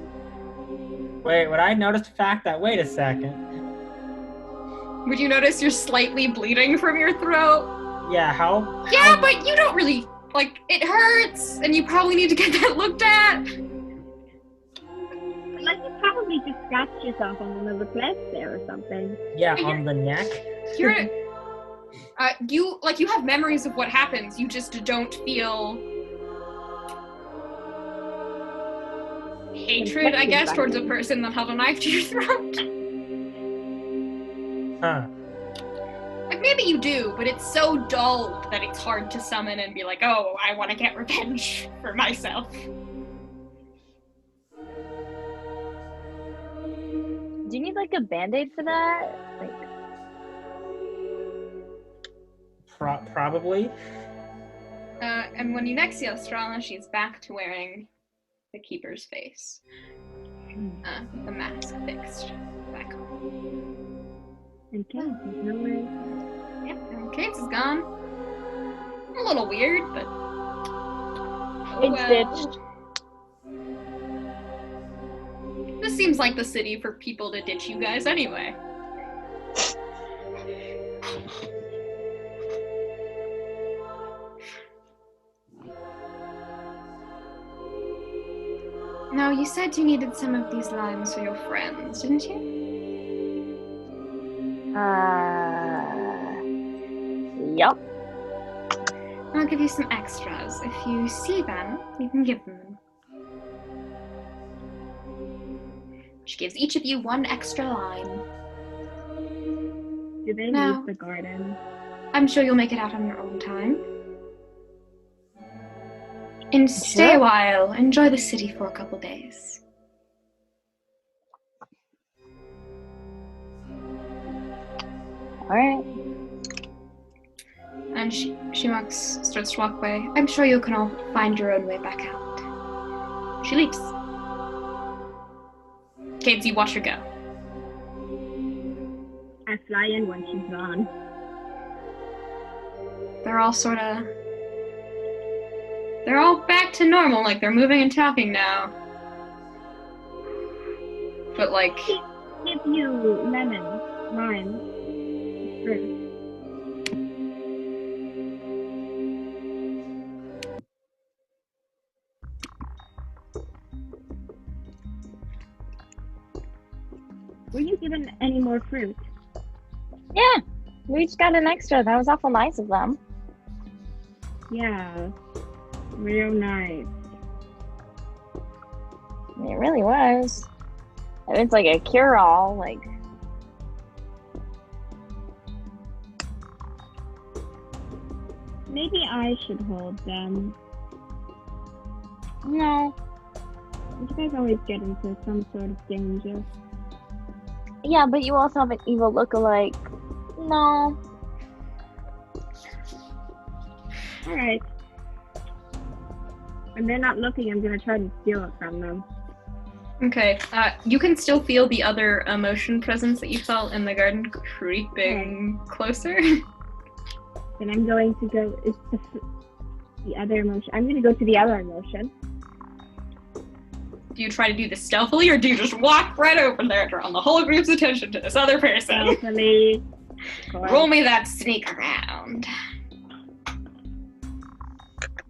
Wait, would I notice the fact that, wait a second. Would you notice you're slightly bleeding from your throat? Yeah, how? Yeah, but you don't really, it hurts and you probably need to get that looked at. Like, you probably just scratched yourself on one of the threads there or something. Yeah, on the neck. You're... you have memories of what happens, you just don't feel hatred, I guess, towards a person that held a knife to your throat. Huh. Like, maybe you do, but it's so dull that it's hard to summon and be like, oh, I want to get revenge for myself. Do you need, a Band-Aid for that? Probably. And when you next see Estrella, she's back to wearing the Keeper's face. The mask fixed back on. And Kades is nowhere. Yep, and Kades is gone. A little weird, but... It's ditched. This seems like the city for people to ditch you guys anyway. Now, you said you needed some of these limes for your friends, didn't you? Yup. I'll give you some extras. If you see them, you can give them. She gives each of you one extra lime. Do they No. leave the garden? I'm sure you'll make it out on your own time. And stay Sure. a while. Enjoy the city for a couple days. Alright. And she starts to walk away. I'm sure you can all find your own way back out. She leaves. Kades, you watch her go. I fly in when she's gone. They're all back to normal, they're moving and talking now. But Give you lemon, lime, fruit. Were you given any more fruit? Yeah, we each got an extra. That was awful nice of them. Yeah. Real nice. It really was. And it's like a cure-all, Maybe I should hold them. No. You guys always get into some sort of danger. Yeah, but you also have an evil look-alike. No. Alright. When they're not looking, I'm gonna try to steal it from them. Okay, you can still feel the other emotion presence that you felt in the garden creeping closer. Then I'm going to go. Is the other emotion? I'm gonna go to the other emotion. Do you try to do this stealthily, or do you just walk right over there and draw the whole group's attention to this other person? Stealthily. Roll me that sneak around.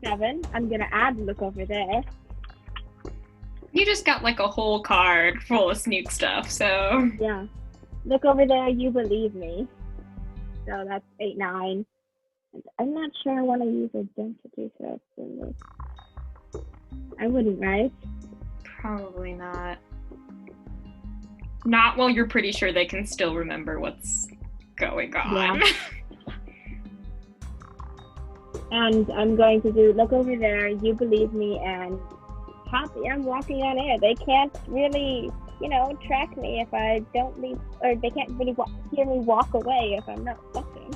7. I'm gonna add look over there. You just got a whole card full of sneak stuff, so... Yeah. Look over there, you believe me. So that's 8, 9. And I'm not sure I want to use identity theft in this. I wouldn't, right? Probably not. Not while you're pretty sure they can still remember what's going on. Yeah. And I'm going to do look over there, you believe me, and happy I'm walking on air. They can't really, track me if I don't leave, or they can't really hear me walk away if I'm not walking.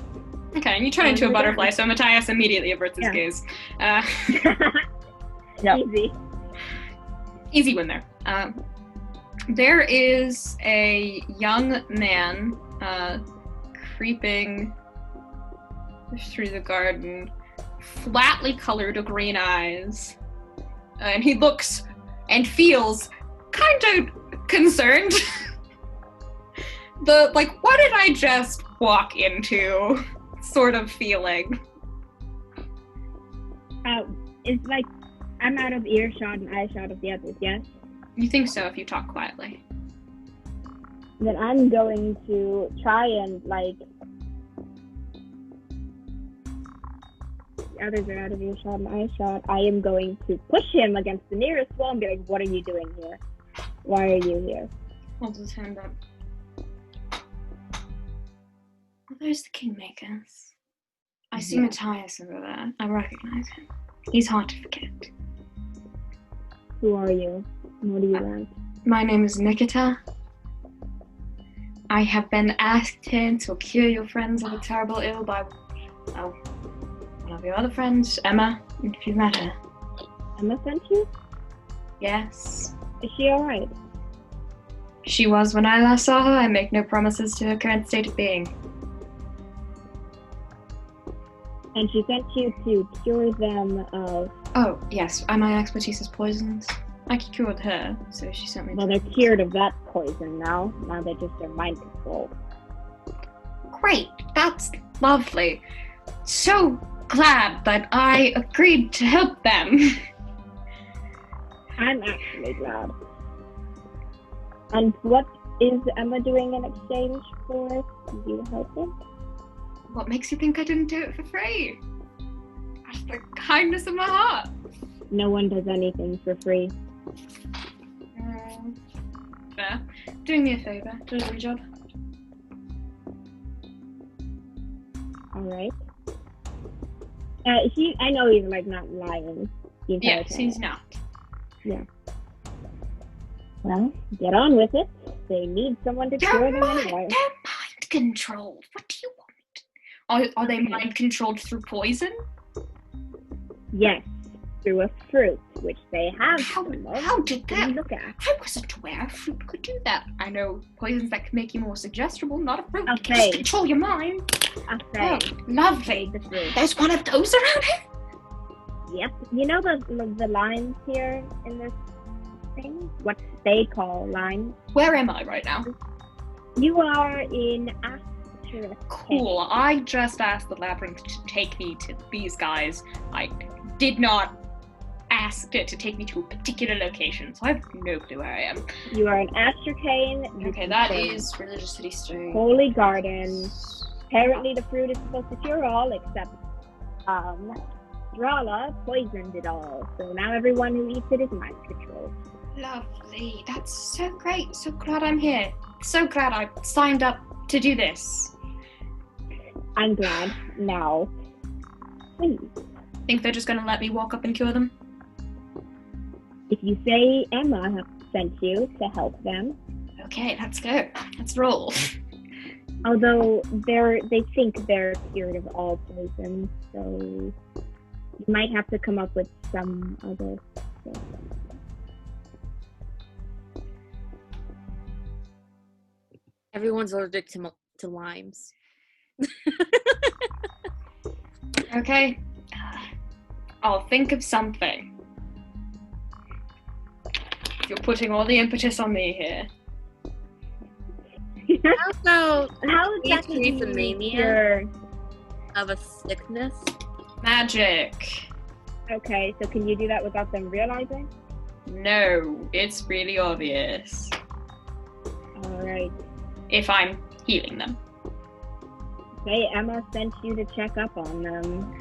Okay, and you turn into a butterfly, so Matthias immediately averts his gaze. Easy. Easy win there. There is a young man creeping through the garden, flatly colored green eyes, and he looks and feels kind of concerned. What did I just walk into sort of feeling? It's like I'm out of earshot and eyeshot of the others, yes? You think so if you talk quietly. Then I'm going to try and, the others are out of earshot and eyeshot. I am going to push him against the nearest wall and be like, what are you doing here? Why are you here? Holds his hand up. Well, there's the Kingmakers. I see Matthias over there. I recognize him. He's hard to forget. Who are you? What do you want? My name is Nikita. I have been asked here to cure your friends of a terrible ill by, one of your other friends, Emma, if you've met her. Emma sent you? Yes. Is she alright? She was when I last saw her. I make no promises to her current state of being. And she sent you to cure them of... Oh, yes. My expertise is poisons. I cured her, so she sent me Well, they're cured of that poison now. Now they just are mind controlled. Great. That's lovely. So glad that I agreed to help them. I'm actually glad. And what is Emma doing in exchange for you helping? What makes you think I didn't do it for free? That's the kindness of my heart. No one does anything for free. Fair. Doing me a favor. Delivery job. Alright. I know he's not lying. Yes, he's not. Yeah. Well, get on with it. They need someone to cure them anyway. They're mind controlled. What do you want? Are they mind controlled through poison? Yes, through a fruit, which they have. How did that? Look at. I wasn't aware a fruit could do that. I know poisons that can make you more suggestible, not a fruit. A It can just fade. control your mind. A Oh, fade. lovely. The fruit. There's one of those around here? Yep. You know the lines here in this thing? What they call lines? Where am I right now? You are in Asterisk. Cool. I just asked the labyrinth to take me to these guys. I did not ask it to take me to a particular location, so I have no clue where I am. You are in Astracane. Okay, that is Religious City Stone. Holy Garden. Apparently the fruit is supposed to cure all, except Drala poisoned it all. So now everyone who eats it is mind controlled. Lovely. That's so great. So glad I'm here. So glad I signed up to do this. I'm glad. Now, please, Think they're just gonna let me walk up and cure them? if you say Emma sent you to help them, Okay, let's go. Let's roll. although they think they're cured of all poison, so you might have to come up with some other thing. Everyone's allergic to limes. Okay. I'll think of something. You're putting all the impetus on me here. How about How Please exactly create do the you mania. cure- of a sickness? Magic. Okay, so can you do that without them realizing? No, it's really obvious. Alright. If I'm healing them. Say Emma sent you to check up on them.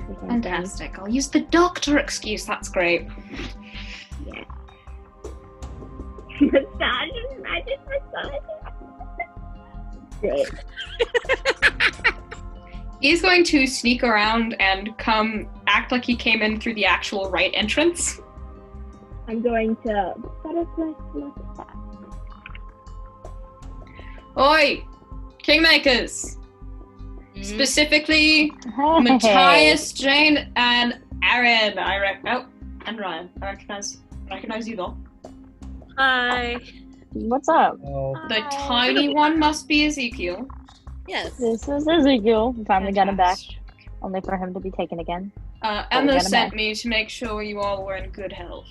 or something. Fantastic. I'll use the doctor excuse. That's great. Yeah. Massage, magic massage. Great. He's going to sneak around and act like he came in through the actual right entrance. I'm going to butterfly look at that. Oi! Kingmakers! Specifically, Hey. Matthias, Jane, and Aron. And Ryan. I recognize you though. Hi. What's up? Oh, The tiny one must be Ezekiel. Yes. This is Ezekiel. We finally got him back, Fantastic. only for him to be taken again. we Emma got him sent back. me to make sure you all were in good health.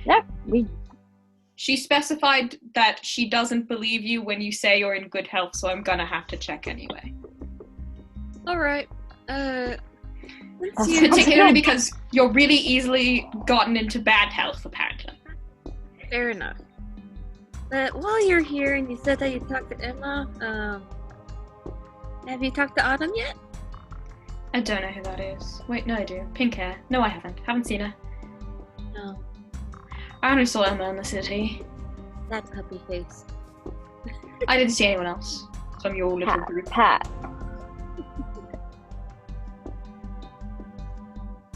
Yeah, we. She specified that she doesn't believe you when you say you're in good health, so I'm gonna have to check anyway. All right. That's Particularly good. because you're really easily gotten into bad health, apparently. Fair enough. But while you're here and you said that you talked to Emma, have you talked to Autumn yet? I don't know who that is. Wait, no, I do. Pink hair. No, I haven't. Haven't seen her. No. I only saw Emma in the city. That puppy face. I didn't see anyone else from your little group. Pat.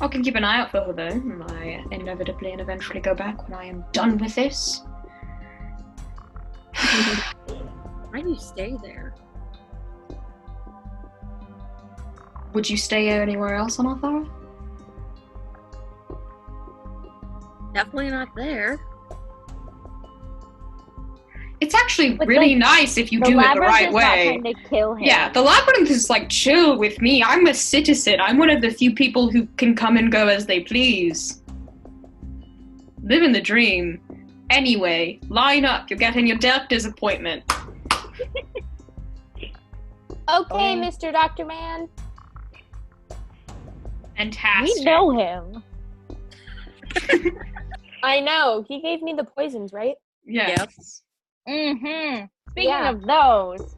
I can keep an eye out for her though. I inevitably and eventually go back when I am done with this. Why do you stay there? Would you stay anywhere else on Althara? Definitely not there. It's actually But, really like, nice if you The do it the labyrinth right is way. not trying to kill him. Yeah, the labyrinth is like chill with me. I'm a citizen. I'm one of the few people who can come and go as they please. Living the dream. Anyway, line up. You're getting your doctor's appointment. Okay, Mr. Dr. Man. Fantastic. We know him. I know. He gave me the poisons, right? Yes. Mm-hmm. Speaking Yeah. of those,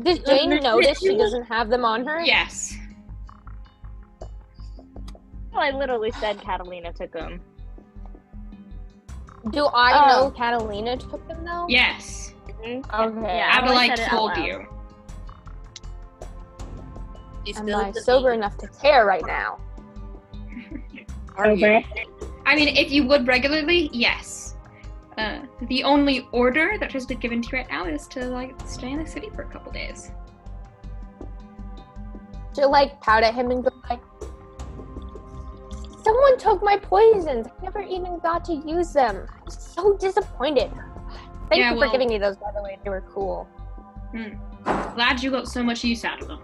Does Jane notice she doesn't have them on her? Yes. well, I literally said Catalina took them. Do I Oh. know Catalina took them though? Yes. Okay. Yeah. Adalaie said it out told loud. you. You Am still I sober enough to care right now? Are you? Over. I mean, if you would regularly, yes. The only order that has been given to you right now is to, like, stay in the city for a couple days. She'll like pout at him and go like, "Someone took my poisons. I never even got to use them. I'm so disappointed." Thank Yeah, you well- for giving me those, by the way. They were cool. Glad you got so much use out of them.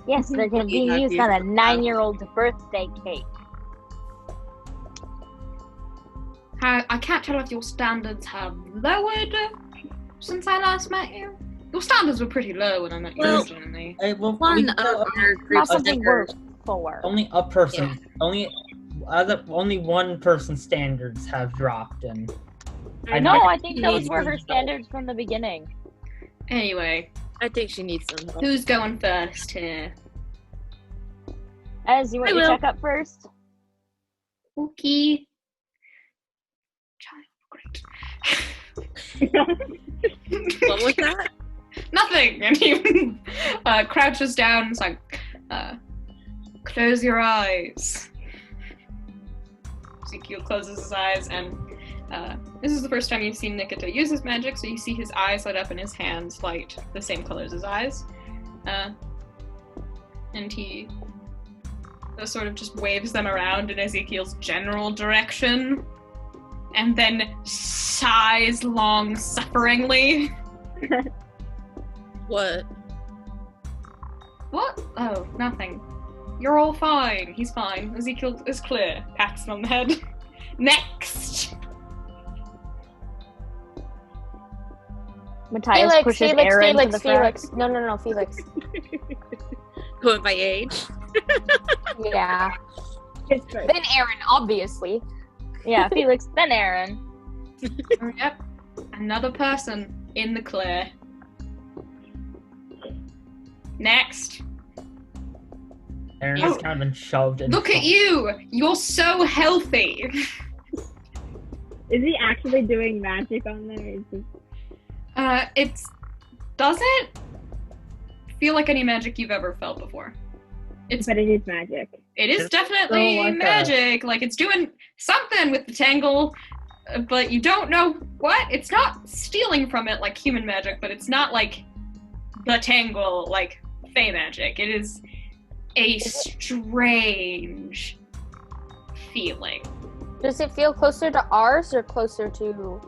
Yes, they're going to be Yeah, used you- on a 9-year-old's birthday cake. I can't tell if your standards have lowered since I last met you. Your standards were pretty low when I met you Well, originally. well, One we of know our group Possibly members. worse for. only a person, only one person's standards have dropped, and No, I think He those needs were some her help. standards from the beginning. Anyway, I think she needs some help. who's going first here? As you want I your will. checkup first? Okay. Child, great. What was that? Nothing. And he crouches down. It's like, close your eyes. Ezekiel closes his eyes, and this is the first time you've seen Nikita use his magic, so you see his eyes light up and his hands light the same color as his eyes. And he sort of just waves them around in Ezekiel's general direction, and then sighs long-sufferingly. What? What? Oh, nothing. You're all fine. He's fine. Ezekiel is clear. Pats him on the head. Next! Matthias Felix, pushes Felix, Aron to Felix, the front. Felix. No, Felix. Going by age? Yeah. It's good. Then Aron, obviously. Yeah, Felix, then Aron. Yep. Another person in the clear. Next. Aaron has kind of been shoved in. Look at you! You're so healthy! Is he actually doing magic on there? Is it... It doesn't feel like any magic you've ever felt before. But it is magic. It is It's definitely so like magic. Like, it's doing something with the tangle, but you don't know what. It's not stealing from it like human magic, but it's not like the tangle like Fey magic. It is a strange feeling. Does it feel closer to ours or closer to?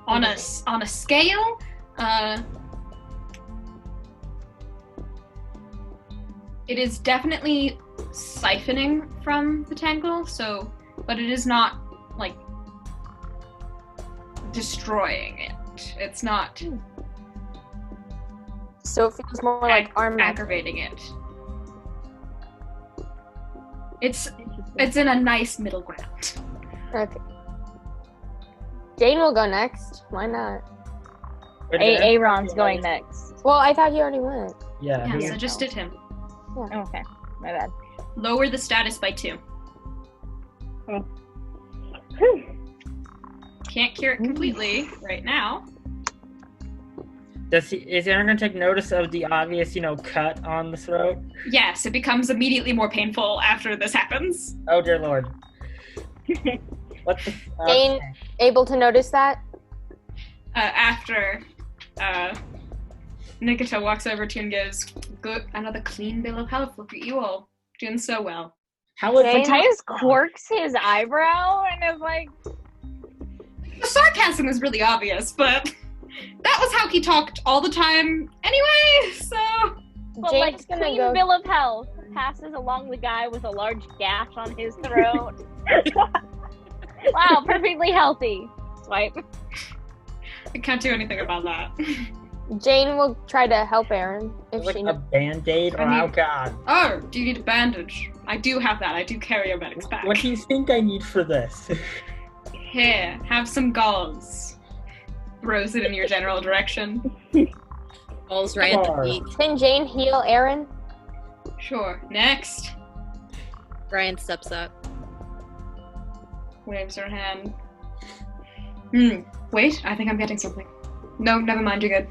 On a scale, it is definitely siphoning from the tangle, but it is not, like, destroying it. It's not So it feels more like our magic. aggravating it. It's in a nice middle ground. Okay. Jane will go next. Why not? Aron's going next. Well, I thought he already went. Yeah. Yes, I just did him. Oh, okay, my bad. Lower the status by 2. Oh. Can't cure it completely right now. Is Aron gonna take notice of the obvious, cut on the throat? Yes, it becomes immediately more painful after this happens. Oh dear lord. What the Jane, able to notice that? After Nikita walks over to you and goes, "Good, another clean bill of health. Look at you all doing so well." How is Matthias quirks his eyebrow and is like, The sarcasm was really obvious, but that was how he talked all the time anyway. So well, Jane's like gonna clean go. bill of health passes along the guy with a large gash on his throat. Wow, perfectly healthy. Swipe. I can't do anything about that. Jane will try to help Aron if like she a knows. band-aid? Or, I mean- oh god. Oh, do you need a bandage? I do have that. I do carry a medic's pack. What do you think I need for this? Here, have some gauze. Throws it in your general direction. Falls right at the Sure. feet. Can Jane heal Aron? Sure. Next. Brian steps up. Waves her hand. Wait, I think I'm getting something. No, never mind, you're good.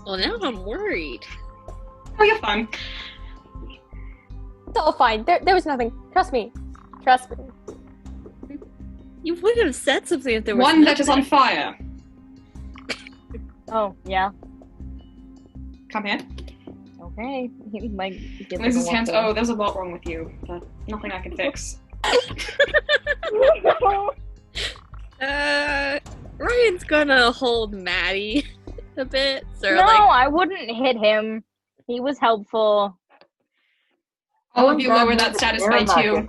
Well, now I'm worried. Oh, you're fine. It's all fine. There was nothing. Trust me. Trust me. You would have said something if there was One that is on nothing. fire. Oh, yeah. Come here. Okay. He, like, gives Raises his him a hands. walk Oh, there's a lot wrong with you, but nothing I can fix. Ryan's gonna hold Mattie a bit. So No, like, I wouldn't hit him. He was helpful. All of you lower that status by 2.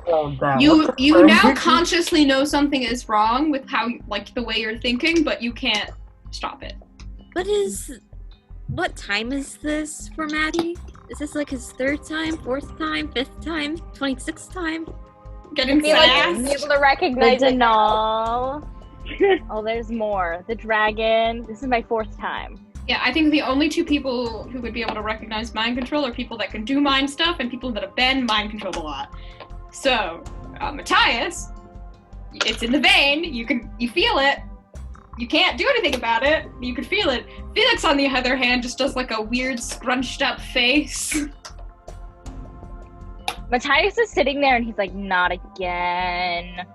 You now consciously know something is wrong with how, like, the way you're thinking, but you can't stop it. what time is this for Mattie? Is this like his 3rd time, 4th time, 5th time, 26th time? Getting I feel like fast. you'll be able to recognize The it. Denal. Oh, there's more. The dragon. This is my 4th time. Yeah, I think the only 2 people who would be able to recognize mind control are people that can do mind stuff and people that have been mind controlled a lot. So, Matthias, it's in the vein. You feel it. You can't do anything about it. You can feel it. Felix, on the other hand, just does like a weird scrunched up face. Matthias is sitting there and he's like, not again.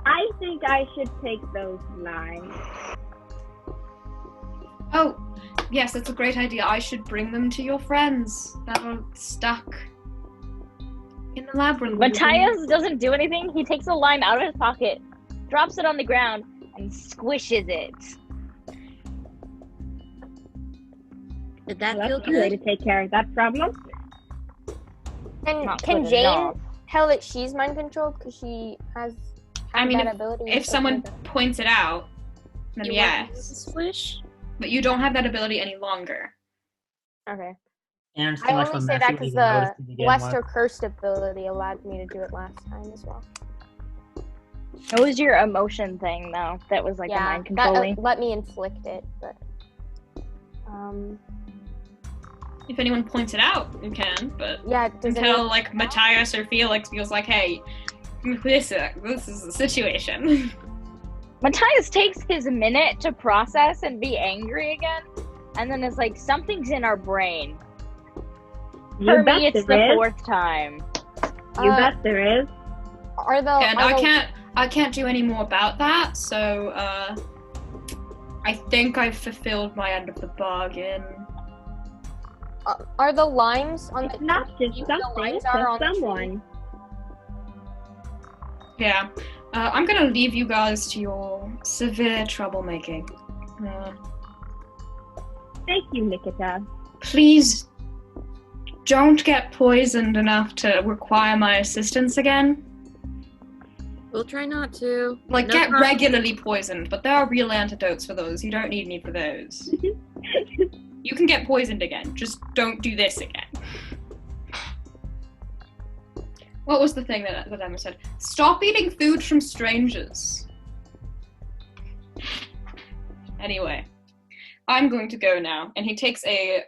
I think I should take those lines. Oh, yes, that's a great idea. I should bring them to your friends that are stuck in the labyrinth. Matthias doesn't do anything. He takes a line out of his pocket, drops it on the ground, and squishes it. Did that Well, feel that's one way to good? take care of that problem. Not Can good Jane enough. tell that she's mind controlled because she has I mean, that ability? or if something someone like that? points it out, then You want me to yes. Swish? But you don't have that ability any longer. Okay. Aaron's too I much only of a say mess, that he because wouldn't even the notice to begin blessed or with. cursed ability allowed me to do it last time as well. It was your emotion thing, though. That was like the mind that controlling. let me inflict it, but If anyone points it out, you can, but yeah. Does until anyone- like Matthias or Felix feels like, hey, this is the situation. Matthias takes his minute to process and be angry again, and then it's like, something's in our brain. For bet me, it's there the is. 4th time. You bet there is. Are the And are I can't do any more about that, so I think I've fulfilled my end of the bargain. are the limes on It's the not just you know the something, limes it's are on the tree? someone. Yeah. I'm gonna leave you guys to your severe troublemaking. Thank you, Nikita. Please don't get poisoned enough to require my assistance again. We'll try not to. Like, No get problem. regularly poisoned, but there are real antidotes for those. You don't need me for those. You can get poisoned again. Just don't do this again. What was the thing that Emma said? Stop eating food from strangers. Anyway, I'm going to go now. And he takes a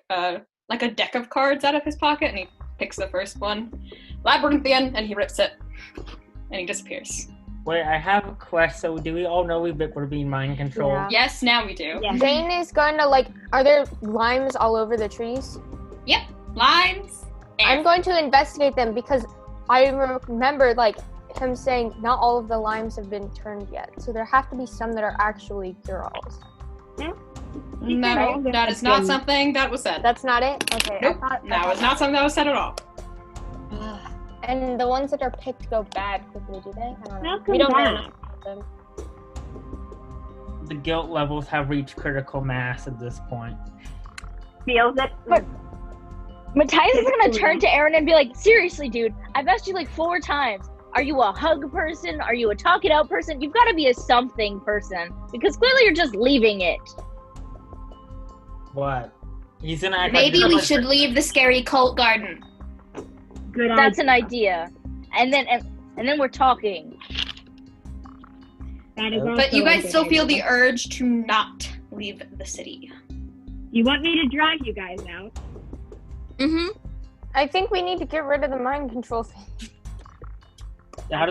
deck of cards out of his pocket, and he picks the first one. Labyrinthian, and he rips it. And he disappears. Wait, I have a question. So do we all know we're being mind controlled? Yeah. Yes, now we do. Yeah. Jane is going to are there limes all over the trees? Yep, limes. I'm going to investigate them because I remember him saying not all of the limes have been turned yet. So there have to be some that are actually girls. No, that is not something that was said. That's not it? Okay. Nope, that was not something that was said at all. And the ones that are picked go bad quickly, do they? I don't know. How We don't come know that? enough about them. The guilt levels have reached critical mass at this point. Feels it. But- Matthias is gonna turn to Aron and be like, seriously, dude, I've asked you 4 times. Are you a hug person? Are you a talk it out person? You've got to be a something person. Because clearly you're just leaving it. What? He's gonna act Maybe like we should leave the scary cult garden. Good That's idea. an idea. And then we're talking. That is But also But you a guys good still feel idea. the urge to not leave the city. You want me to drive you guys out? Mm-hmm. I think we need to get rid of the mind control thing. how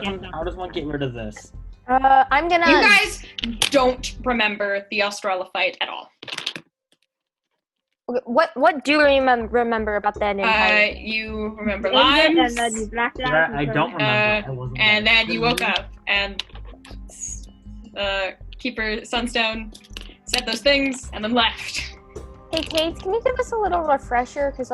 does one get rid of this? I'm gonna. You guys don't remember the Australa fight at all. What do you remember about that entire? You remember And limes, then you blacked it Yeah, out. I don't remember. I wasn't and there. then you woke up, and Keeper Sunstone said those things, and then left. Hey, Kate, can you give us a little refresher? Because,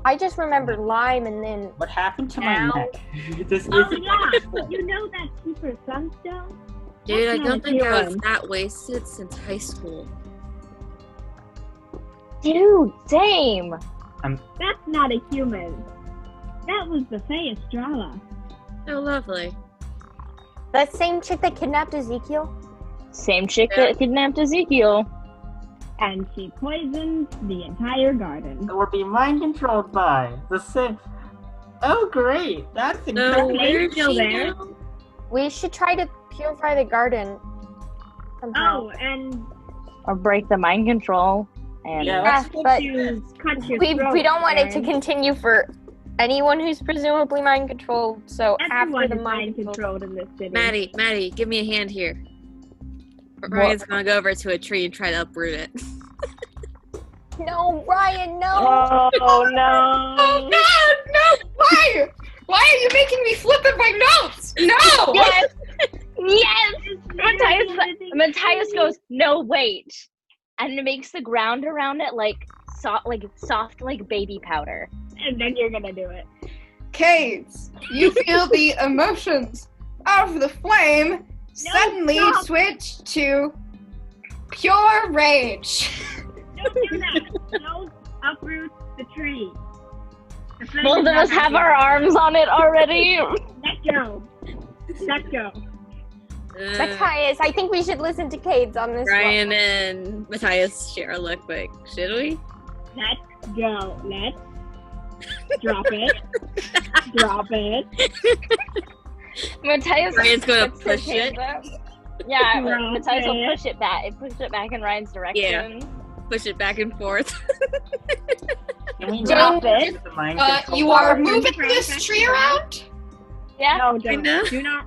I just remember lime and then... What happened to my Ow. neck? This Oh isn't yeah, you know that Keeper Sunstone? Dude, I That's don't not think I was human. that wasted since high school. Dude, same. That's not a human. That was the Fae Estrala. Oh, lovely. That same chick that kidnapped Ezekiel? Same chick Yeah. that kidnapped Ezekiel. And she poisoned the entire garden. We're being mind controlled by the same. Oh, great! That's So incredible. where's still she there? now? We should try to purify the garden somehow. Oh, and Or break the mind control. And Yeah, Yeah, cut but your we throat, don't want it to Aaron. continue for anyone who's presumably mind controlled. So Everyone after the is mind control, controlled in this city. Maddie, give me a hand here. Ryan's gonna go over to a tree and try to uproot it. no, Ryan, no. oh Oh no! God, no! Why? Why are you making me flip in my notes? No! Yes! Yes! Matthias goes, no, wait. And it makes the ground around it soft like baby powder. And then you're gonna do it. Kades, you feel the emotions of the flame suddenly stop. switch to pure rage. Don't do that. Don't uproot the tree. The flame Both is of not us have happy. our arms on it already. Let go. Let go. Matthias, I think we should listen to Kades on this Ryan one. and Matthias share a look like, should we? Let's go. Let's drop it. Drop it. Matthias Ryan's gonna puts his push it. hands up. Yeah, Drop Matthias will it. push it back in Ryan's direction. Push it back and forth. Can we Drop not it. get the mind You control? are Turn moving around, this back tree around. around? Yeah, No, Kinda. don't. Do not.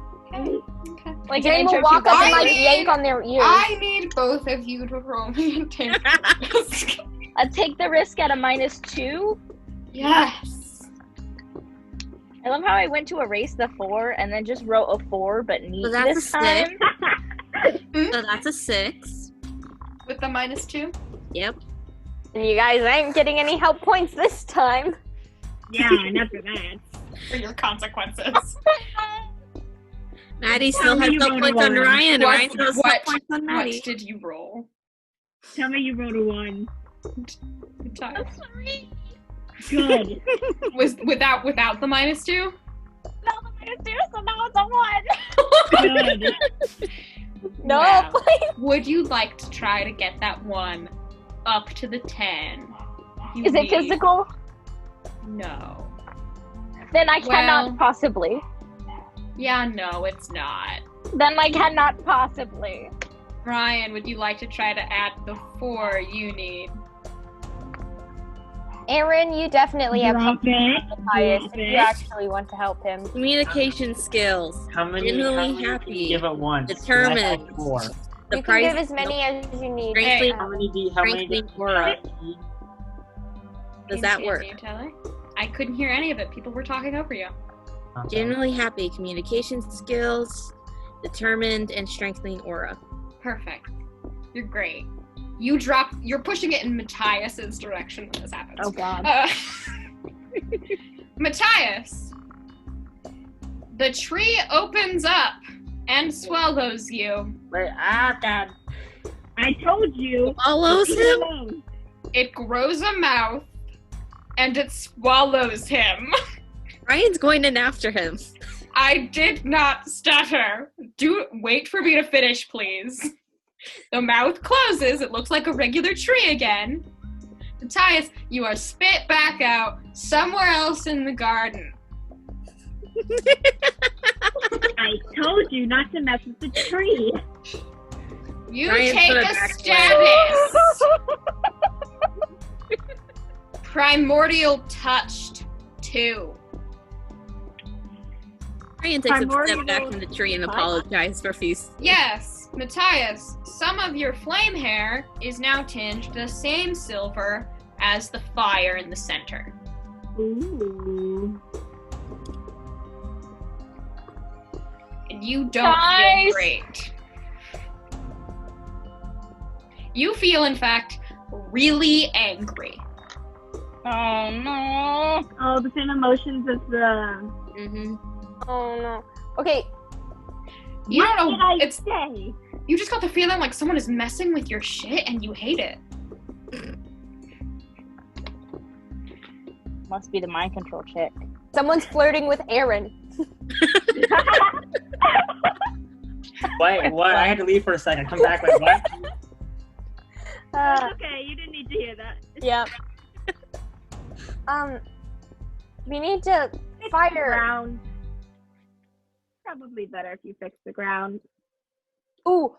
like Jane an will intro walk to up I and need- yank on their ears. I need both of you to roll me a take risk. take the risk at a -2. Yes. I love how I went to erase the 4 and then just wrote a 4, but neat So that's this a time. 6. So that's a 6. With the -2? Yep. And you guys ain't getting any help points this time. Yeah, not for that. For your consequences. Maddie Tell still me has you no wrote a points on 1. Ryan. What- Ryan still has no what- points on What Maddie. did you roll? Tell me you wrote a 1. Good time. Good. Was without the -2? No, the -2, so now it's a 1. Good. No, Wow. please. Would you like to try to get that 1 up to the 10? You Is it need- physical? No. Then I cannot Well- possibly. Yeah, no, it's not. Then I cannot possibly. Ryan, would you like to try to add the 4 you need? Aaron, you definitely have Drop it. highest Drop if you it. actually want to help him. Communication skills. How many? Genuinely how many happy. can you give it once? Determined. I have 4. The You can price. give as many as you need. Strengthening- How many do you? How many? Strengthening aura. Does that Continue, work? Tele? I couldn't hear any of it. People were talking over you. Genuinely happy. Communication skills. Determined and strengthening aura. Perfect. You're great. You're pushing it in Matthias's direction when this happens. Oh god. Matthias, the tree opens up and swallows you. Wait, God. I told you. Follows Leave him. alone. It grows a mouth and it swallows him. Ryan's going in after him. I did not stutter. Wait for me to finish, please. The mouth closes. It looks like a regular tree again. Matthias, you are spit back out somewhere else in the garden. I told you not to mess with the tree. You Ryan's take gonna a back status. Primordial touched 2. Ryan takes a step Primordial back from the tree and touch? apologizes profusely. Yes, Matthias, some of your flame hair is now tinged the same silver as the fire in the center. Ooh. And you don't Guys! feel great. You feel, in fact, really angry. Oh no. Oh, the same emotions as the. Mm-hmm. Oh no. Okay, You What don't know. did I It's say? you just got the feeling like someone is messing with your shit and you hate it. Must be the mind control chick. someone's flirting with Aaron. Wait, what? I had to leave for a second. Come back. Wait, what? That's okay, you didn't need to hear that. Yep. We need to Fix the fire. ground. Probably better if you fix the ground. Ooh.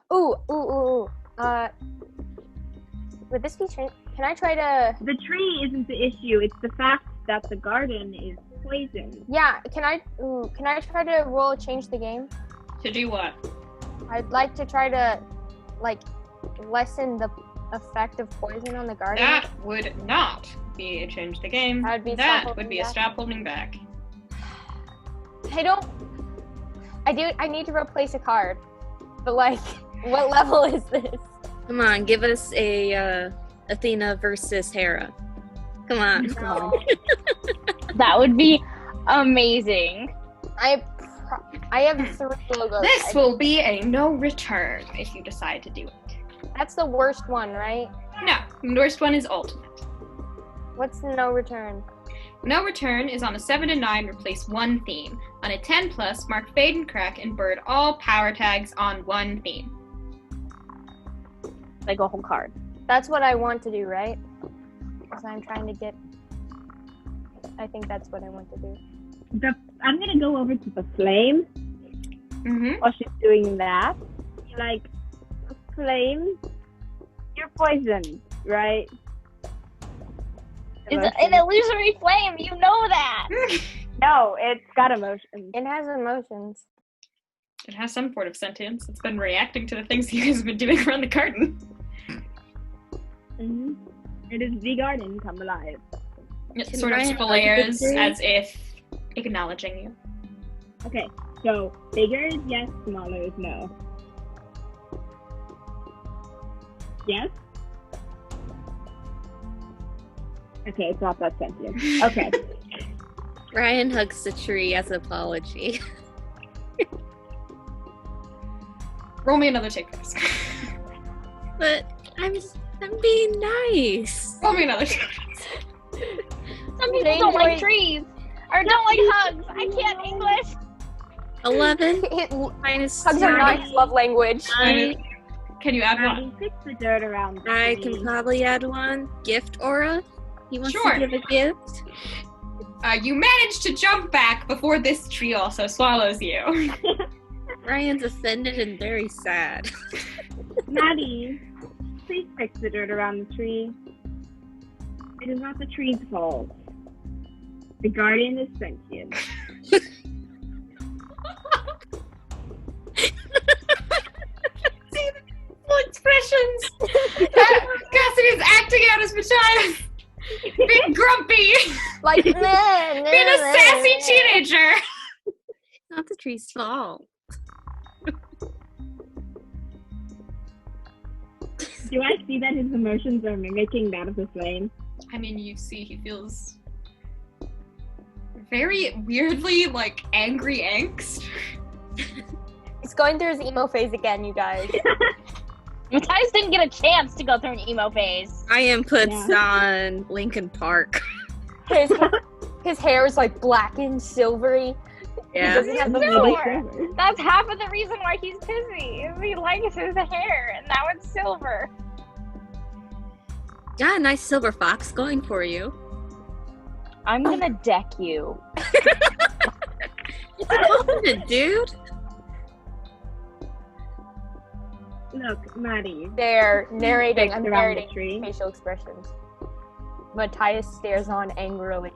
Would this be changed? Can I try to? The tree isn't the issue, it's the fact that the garden is poisoned. Yeah. Can I try to roll change the game? To do what? I'd like to try to, like, lessen the effect of poison on the garden. That would not be a change the game. That would be That stop would be holding a back. stop holding back. I need to replace a card, but like, what level is this? Come on, give us a Athena versus Hera. Come on. That would be amazing. I have 3 logos. This will be a no return if you decide to do it. That's the worst one, right? No, the worst one is ultimate. What's the no return? No return is on a 7 and 9, replace 1 theme. On a 10 plus, mark Fade and Crack and bird all power tags on 1 theme. Like a whole card. That's what I want to do, right? Because I'm trying to get. I think that's what I want to do. I'm gonna go over to the flame Mm-hmm. while she's doing that. Like, flame, you're poisoned, right? It's an illusory flame, you know that! No, it's got emotions. It has emotions. It has some sort of sentience. It's been reacting to the things you guys have been doing around the garden. Mm-hmm. It is the garden come alive. It Can sort of Ryan flares argue the as if acknowledging you. Okay, so bigger is yes, smaller is no. Yes? Okay, it's not that sensitive. Okay. Ryan hugs the tree as an apology. Roll me another take for this. But I'm being nice. Roll me another take. Some people don't like trees or don't like hugs. I can't English. 11 minus Hugs are not his love language. Can you add one? Maddie, fix the dirt around the I tree. can probably add one. Gift aura. He wants Sure. to give a gift. You managed to jump back before this tree also swallows you. Ryan's offended and very sad. Maddie, please fix the dirt around the tree. It is not the tree's fault. The guardian is sentient. Expressions. Cassidy's acting out as Matthias. Being grumpy. Like, Being a sassy teenager. Not the tree's fault. Do I see that his emotions are mimicking that of the flame? I mean, you see he feels very weirdly, like, angry angst. He's going through his emo phase again, you guys. Matthias didn't get a chance to go through an emo phase. Ryan puts on Linkin Park. His hair is like black and silvery. Yeah. He doesn't have the Silver. That's half of the reason why he's pissy. Is he likes his hair, and now it's silver. Got a nice silver fox going for you. I'm gonna deck you. It's a compliment, dude. Look, Maddie. They're narrating. Fix I'm around the narrating tree. facial expressions. Matthias stares on angrily.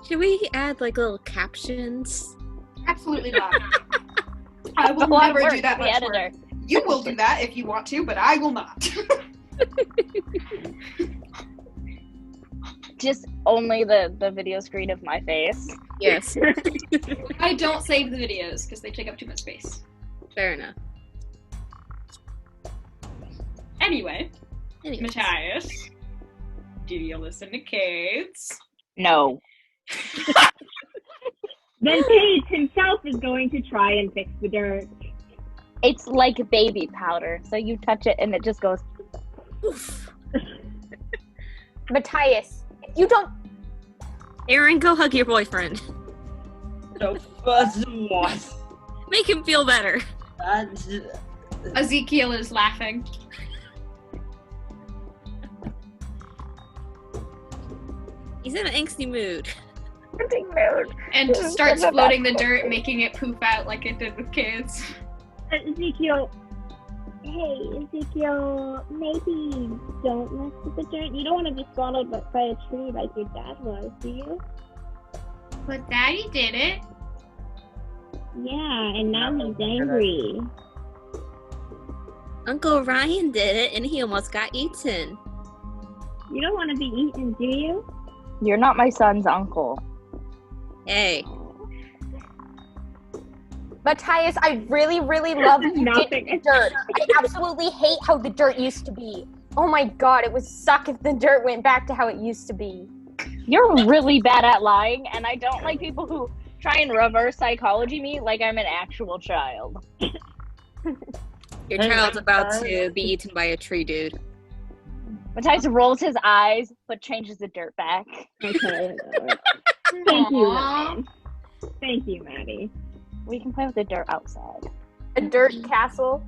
Should we add like little captions? Absolutely not. I will A lot of never work do that for the much work. editor. You will do that if you want to, but I will not. Just only the video screen of my face. Yes. I don't save the videos because they take up too much space. Fair enough. Anyway, Anyways. Matthias, do you listen to Kades? No. Then Kades himself is going to try and fix the dirt. It's like baby powder. So you touch it and it just goes. Matthias, if you don't. Aron, go hug your boyfriend. The first one. Make him feel better. Ezekiel is laughing. He's in an angsty mood. And starts floating the dirt, making it poof out like it did with kids. Ezekiel. Hey, Ezekiel, maybe don't mess with the dirt. You don't want to be swallowed by a tree like your dad was, do you? But Daddy did it. Yeah, and now he's angry. Uncle Ryan did it and he almost got eaten. You don't want to be eaten, do you? You're not my son's uncle. Hey. Matthias, I really, really love you did Nothing. the dirt. I absolutely hate how the dirt used to be. Oh my god, it would suck if the dirt went back to how it used to be. You're really bad at lying, and I don't like people who try and reverse psychology me like I'm an actual child. Your child's about to be eaten by a tree, dude. Matthias rolls his eyes, but changes the dirt back. Okay. Thank you, Aww. Ryan. Thank you, Maddie. We can play with the dirt outside. A dirt castle.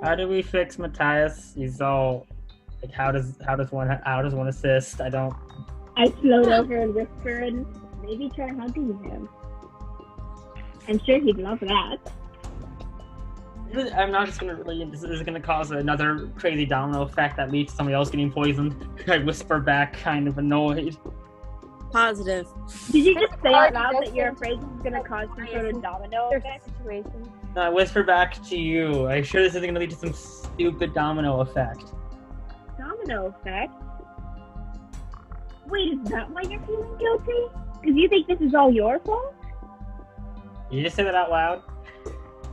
How do we fix Matthias? He's all like, how does one assist? I don't. I float over and whisper and maybe try hugging him. I'm sure he'd love that. I'm not just gonna really. This is gonna cause another crazy domino effect that leads to somebody else getting poisoned. I whisper back, kind of annoyed. Positive. Did you just say out loud that you're afraid this is going to cause some sort of domino There's effect? a situation. I whisper back to you. I'm sure this isn't gonna lead to some stupid domino effect. Domino effect? Wait, is that why you're feeling guilty? Because you think this is all your fault? You just say that out loud?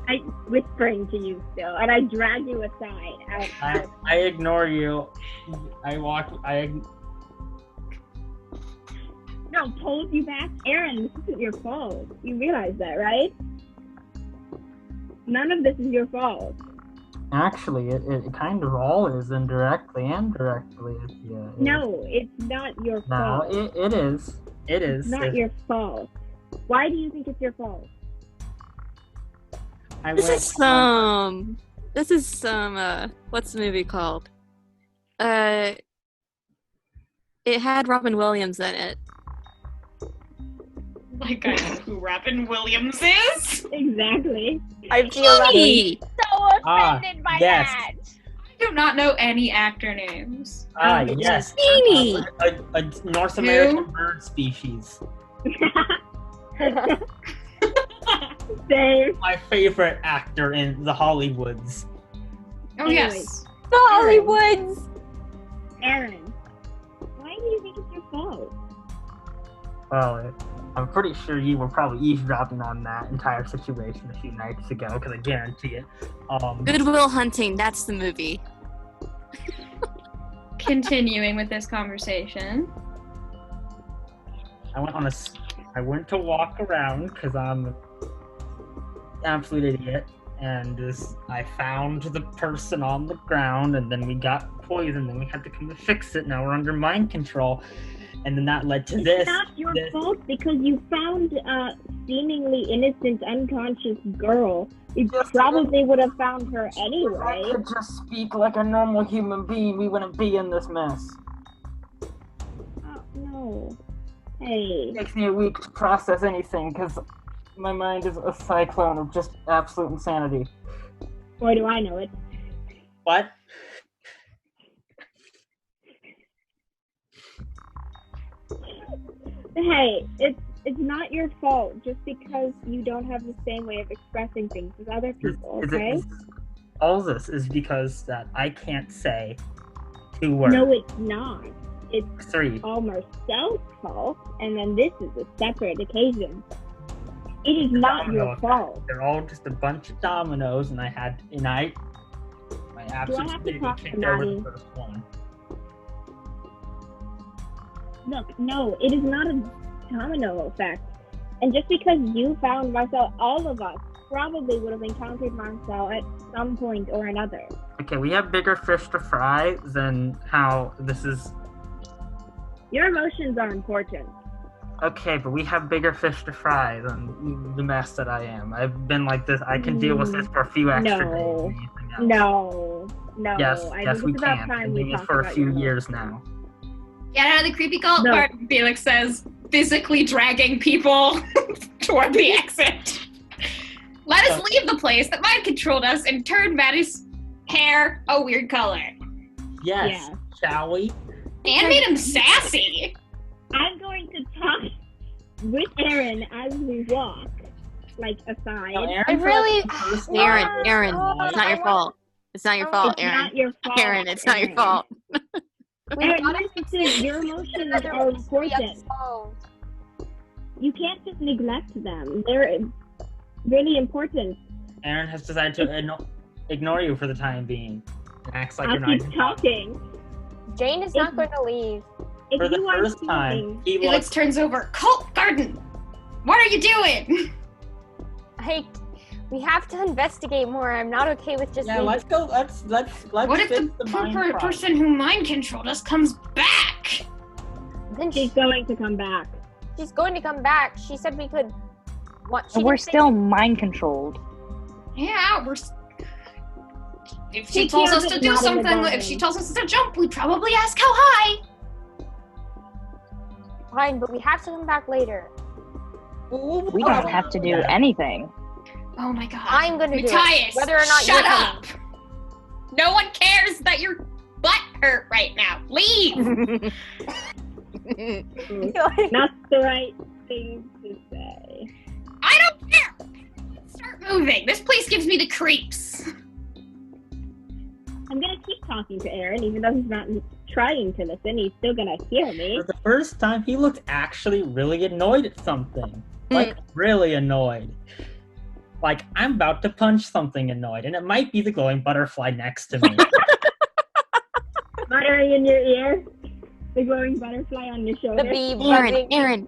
I'm whispering to you still, and I drag you aside. I ignore you. No, pulls you back. Aron, this isn't your fault. You realize that, right? None of this is your fault. Actually, it kind of all is indirectly and directly. Yeah. No, it's not your fault. No, it is. It is. It's not your fault. Why do you think it's your fault? This is some, what's the movie called? It had Robin Williams in it. Like I know who Robin Williams is. Exactly. I feel Hey! so offended by yes. that. I do not know any actor names. Yes. Amy! A North American bird species. Same. My favorite actor in the Hollywoods. Oh yes. The Hollywoods. Aron, why do you think it's your fault? Well, I'm pretty sure you were probably eavesdropping on that entire situation a few nights ago, because I guarantee it. Good Will Hunting, that's the movie. Continuing with this conversation. I went to walk around because I'm an absolute idiot, and I found the person on the ground, and then we got poisoned, and we had to come to fix it. Now we're under mind control, and then that led to this. It's not your fault because you found a seemingly innocent, unconscious girl. You probably would have found her anyway. If I could just speak like a normal human being, we wouldn't be in this mess. Oh, no. Hey. It takes me a week to process anything because my mind is a cyclone of just absolute insanity. Boy, do I know it. What? Hey, it's not your fault just because you don't have the same way of expressing things as other people, okay? All this is because that I can't say 2 words. No, it's not. It's 3. all Marcel's fault, and then this is a separate occasion. It is not your fault. They're all just a bunch of dominoes, and my absolute have to baby talk to kicked over the Mattie? first one. Look, no, it is not a domino effect. And just because you found Marcel, all of us probably would have encountered Marcel at some point or another. Okay, we have bigger fish to fry than how this is. Your emotions are important. Okay, but we have bigger fish to fry than the mess that I am. I've been like this. I can deal with this for a few extra days. No. Than anything else. No. Yes, I yes, think we it's about can. time Been we doing it talk for a about few your years now. Get out of the creepy cult No. part, Felix says, physically dragging people toward the exit. Let us leave the place that mind controlled us and turn Mattie's hair a weird color. Yes, Yeah. shall we? And made him sassy. I'm going to talk with Aron as we walk, like aside. No, Aaron, I really- Aron, Oh, it's not your I fault. It's not your fault, It's Aron. not your fault. Aron, it's not your Aron. fault. Aron, listen, your emotions are important. You can't just neglect them. They're really important. Aaron has decided to ignore you for the time being. And acts like I'll you're not keep even talking. Jane is not going to leave. If For the you are first time, speaking, he Felix turns over, Cult Garden! What are you doing? Hey, we have to investigate more. I'm not okay with just Yeah, leaving. let's go. Let's What if fix the mind poor problem. person who mind controlled us comes back? Then she's going to come back. she's going to come back. She said we could. What? She We're didn't say- still mind controlled. Yeah, if she Take tells care us of to it, do not in the something, if garden. she tells us to jump, we probably ask how high. Fine, but we have to come back later. We don't have to do anything. Oh my god. I'm gonna do it, Matthias, whether or not shut you're up! No one cares that your butt hurt right now. Leave! Not the right thing to say. I don't care! Start moving. This place gives me the creeps. I'm gonna keep talking to Aron, even though he's not trying to listen, he's still gonna hear me. For the first time, he looked actually really annoyed at something. Like, really annoyed. Like, I'm about to punch something annoyed, and it might be the glowing butterfly next to me. Muttering in your ear, the glowing butterfly on your shoulder. The bee Aron, buzzing. Aaron.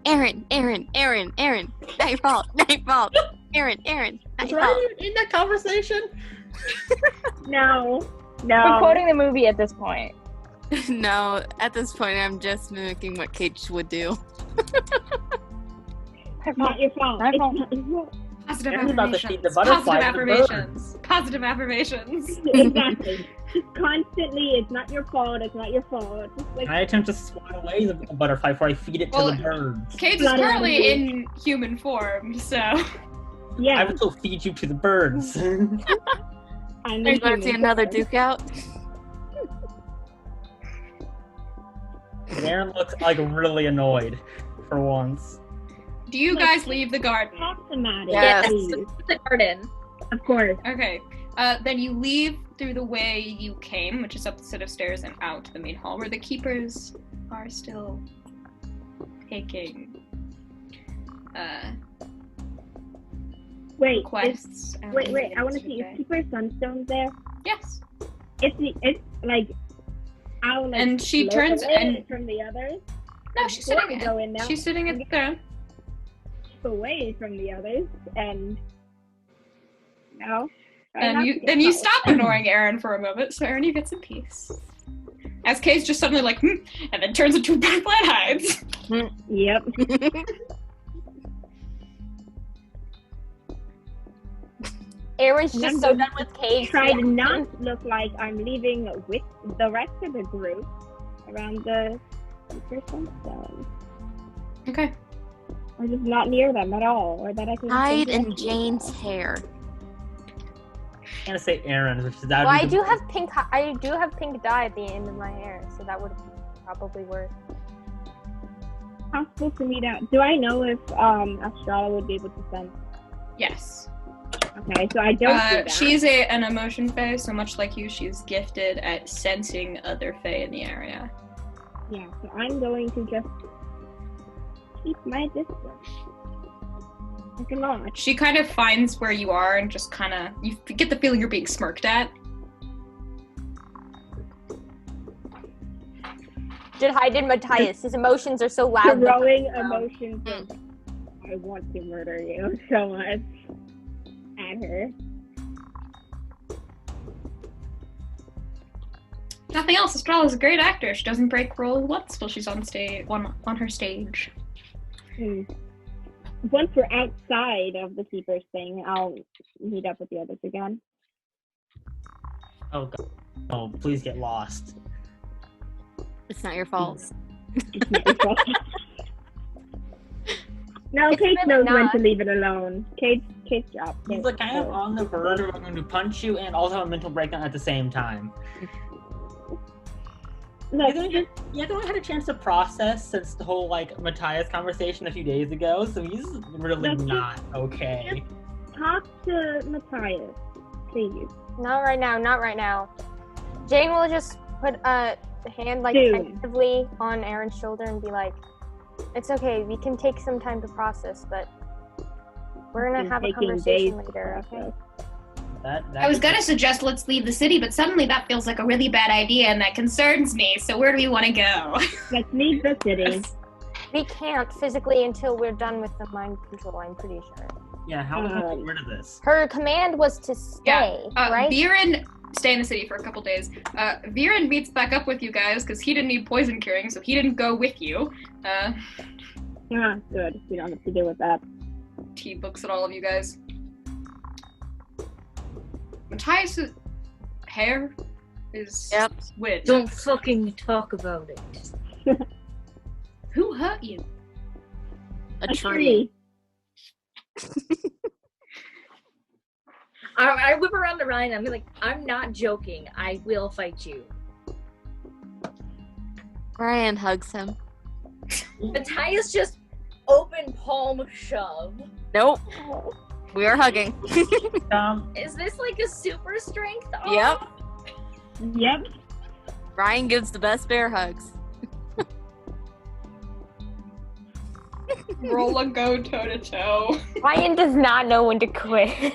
Nightfall. Aaron, Is Nightfall. Ryan in that conversation? No. We're quoting the movie at this point. No, at this point, I'm just mimicking what Kate would do. Not your fault. My It's fault. not your fault. Positive Aaron's about to feed affirmations. the butterfly Positive to the affirmations. Positive affirmations. Exactly. Just constantly, it's not your fault, it's not your fault. Just like, I attempt to swat away the butterfly before I feed it to Well, the birds. Kate is Not currently everything. in human form, so I yeah. will still feed you to the birds. I'm You want to see another Duke out? And Aaron looks like really annoyed for once. do you guys leave the garden? Talk to Mattie, Yes. please. The garden. Of course. Okay. Then you leave through the way you came, which is up the set of stairs and out to the main hall, where the keepers are still taking Wait, quests. and wait, I meetings want to see, today. is Keeper Sunstone there? Yes. It's like, I'll like And she float turns away and from the others. no, she's Before sitting. we go in now, She's sitting at the throne. away from the others, and no. And then you stop ignoring Aron for a moment, so Aron, you get some peace. As Kay's just suddenly like, and then turns into a butterfly and hides. Yep. Aaron's And just I'm so going done with Kate. Try to not look like I'm leaving with the rest of the group around the Keeper Sunstone. Okay. Or just not near them at all, or that I can Hide in interact with Jane's them. hair. I'm gonna say Aaron, which is that. Well, I do have pink dye at the end of my hair, so that would probably work. Possible to meet out. Do I know if Estrella would be able to send? Yes. Okay, so I don't do that. She's an emotion fae, so much like you, she's gifted at sensing other fae in the area. Yeah, so I'm going to just keep my distance. Like a lot. She kind of finds where you are and just kind of, you get the feeling you're being smirked at. Just hide in Matthias. His emotions are so loud. Throwing emotions of, I want to murder you so much at her. Nothing else, Estrella's a great actor. She doesn't break role once while she's on stage, on her stage. Once we're outside of the Keepers thing, I'll meet up with the others again. Oh god. Oh, please get lost. It's not your fault. It's not your fault. No, It's Kate really knows when not. to leave it alone. Kate's job. He's like kind of on the verge of going to punch you and also have a mental breakdown at the same time. Look, You haven't had a chance to process since the whole like Matthias conversation a few days ago, so he's really That's not okay. talk to Matthias, please. Not right now. Jane will just put a hand like Dude. tentatively on Aaron's shoulder and be like, "It's okay. We can take some time to process, but we're gonna Been have a taking conversation days to later, okay?" process. That I was gonna suggest let's leave the city, but suddenly that feels like a really bad idea and that concerns me, so where do we want to go? Let's leave the city. We can't physically until we're done with the mind control. I'm pretty sure. Yeah, how do we get rid of this? Her command was to stay, right? Viren, stay in the city for a couple days. Viren meets back up with you guys because he didn't need poison curing, so he didn't go with you. Yeah, good. We don't have to deal with that. He looks at all of you guys. Matthias' hair is Yep. wet. Don't fucking talk about it. Who hurt you? A tree. I whip around to Ryan. I'm like, I'm not joking. I will fight you. Ryan hugs him. Matthias just open palm shove. Nope. We are hugging. Is this like a super strength? Yep. Yep. Ryan gives the best bear hugs. Roll a go toe to toe. Ryan does not know when to quit.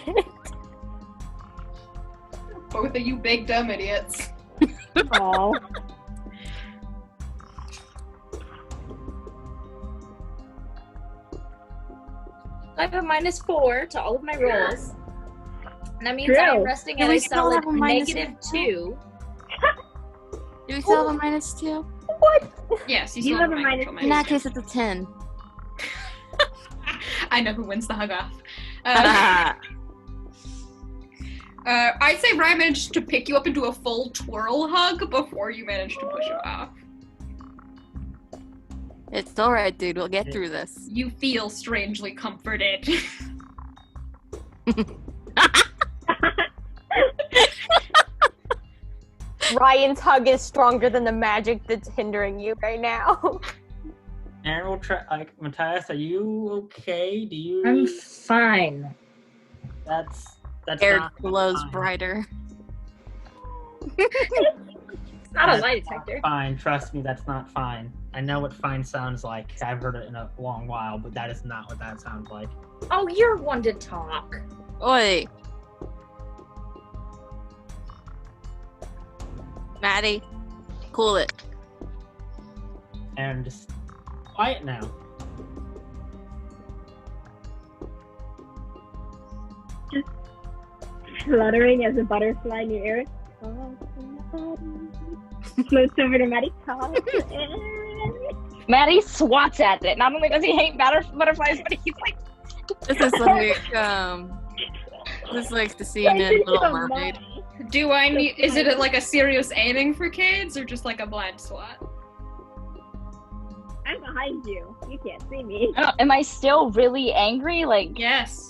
Both of you big dumb idiots. Oh. I have a -4 to all of my rolls. And that means True. I'm resting Do at we a still solid have a -2? -2. Do we still have a -2? Yes, you You still have have a a minus- minus. In that case, it's a 10. I know who wins the hug off. I'd say Ryan managed to pick you up into a full twirl hug before you managed to push him off. It's alright, dude. We'll get through this. You feel strangely comforted. Ryan's hug is stronger than the magic that's hindering you right now. Aron will try. Like, Matthias, are you okay? Do you? I'm fine. That's Air not glows fine. brighter. It's not a That's lie not detector. Fine, trust me, that's not fine. I know what fine sounds like. I've heard it in a long while, but that is not what that sounds like. Oh, you're one to talk. Oi. Mattie, cool it. And just quiet now. Fluttering as a butterfly in your ear. Floats over to Mattie. Mattie swats at it. Not only does he hate butterflies, but he's like, This is like the scene in Little Mermaid. Do I need? Is it like a serious aiming for Kades or just like a blind swat? I'm behind you. You can't see me. am I still really angry? Like, Yes.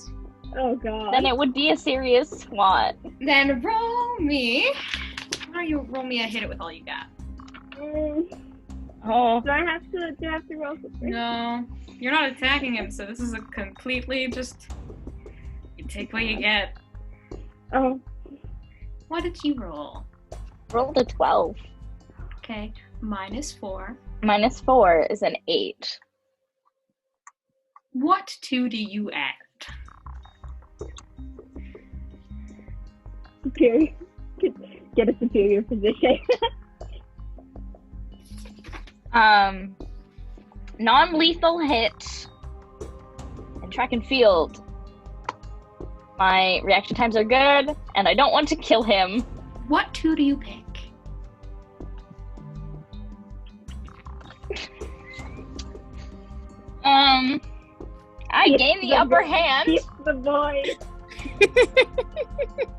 Oh god. then it would be a serious swat. Then roll me. Why don't you roll me a hit it with all you got? Oh, Do I have to roll something? No, you're not attacking him, so this is a completely just. You take what you get. Oh. What did you roll? rolled a 12. Okay, -4. -4 is an 8. What two do you add? Superior. Get a superior position. Non-lethal hit and track and field. My reaction times are good, and I don't want to kill him. What two do you pick? I gain the upper hand Keep the boy.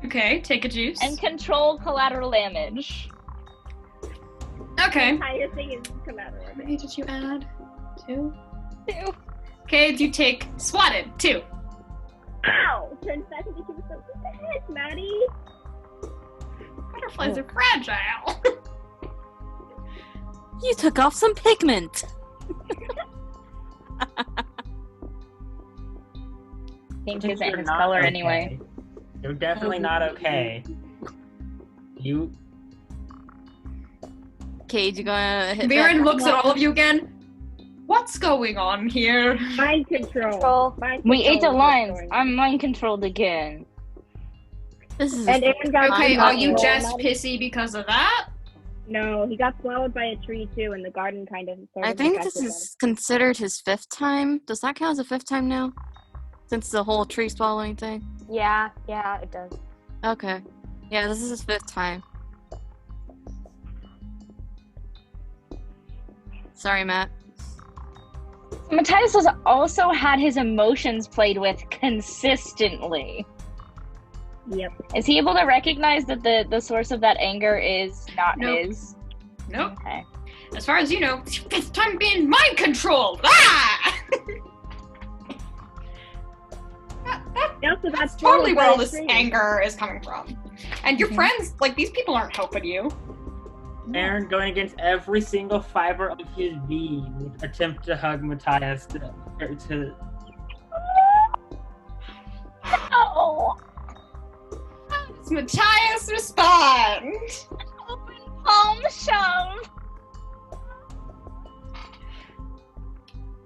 Okay, take a juice. and control collateral damage. Okay. Entire thing is collateral. How many did you add? 2? 2. Okay, you take swatted 2. Ow! Turns back into something bad, Mattie. Butterflies are fragile. You took off some pigment. Pink You're isn't his not color okay. anyway. You're definitely not okay. You. Cage, you gonna hit Viren that? looks at all of you again. What's going on here? Mind control. Control. Mind We control ate the is what's lines. going on. I'm mind controlled again. This is And Aaron got Okay, swallowed are you by- just pissy because of that? No, he got swallowed by a tree too, and the garden kind of. Sort I of think this affected is considered his 5th time. Does that count as a 5th time now? Since the whole tree swallowing thing? Yeah, it does. Okay. Yeah, this is his 5th time. Sorry, Matt. Matthias has also had his emotions played with consistently. him. Yep. Is he able to recognize that the source of that anger is not Nope. his? Nope. Okay. As far as you know, it's your 5th time being mind controlled. Ah! Also, That's got totally swallowed where by all a this tree. anger is coming from. And your friends, like, these people aren't helping you. Aaron, going against every single fiber of his being, would attempt to hug Matthias to Oh, Does Matthias respond? Shove.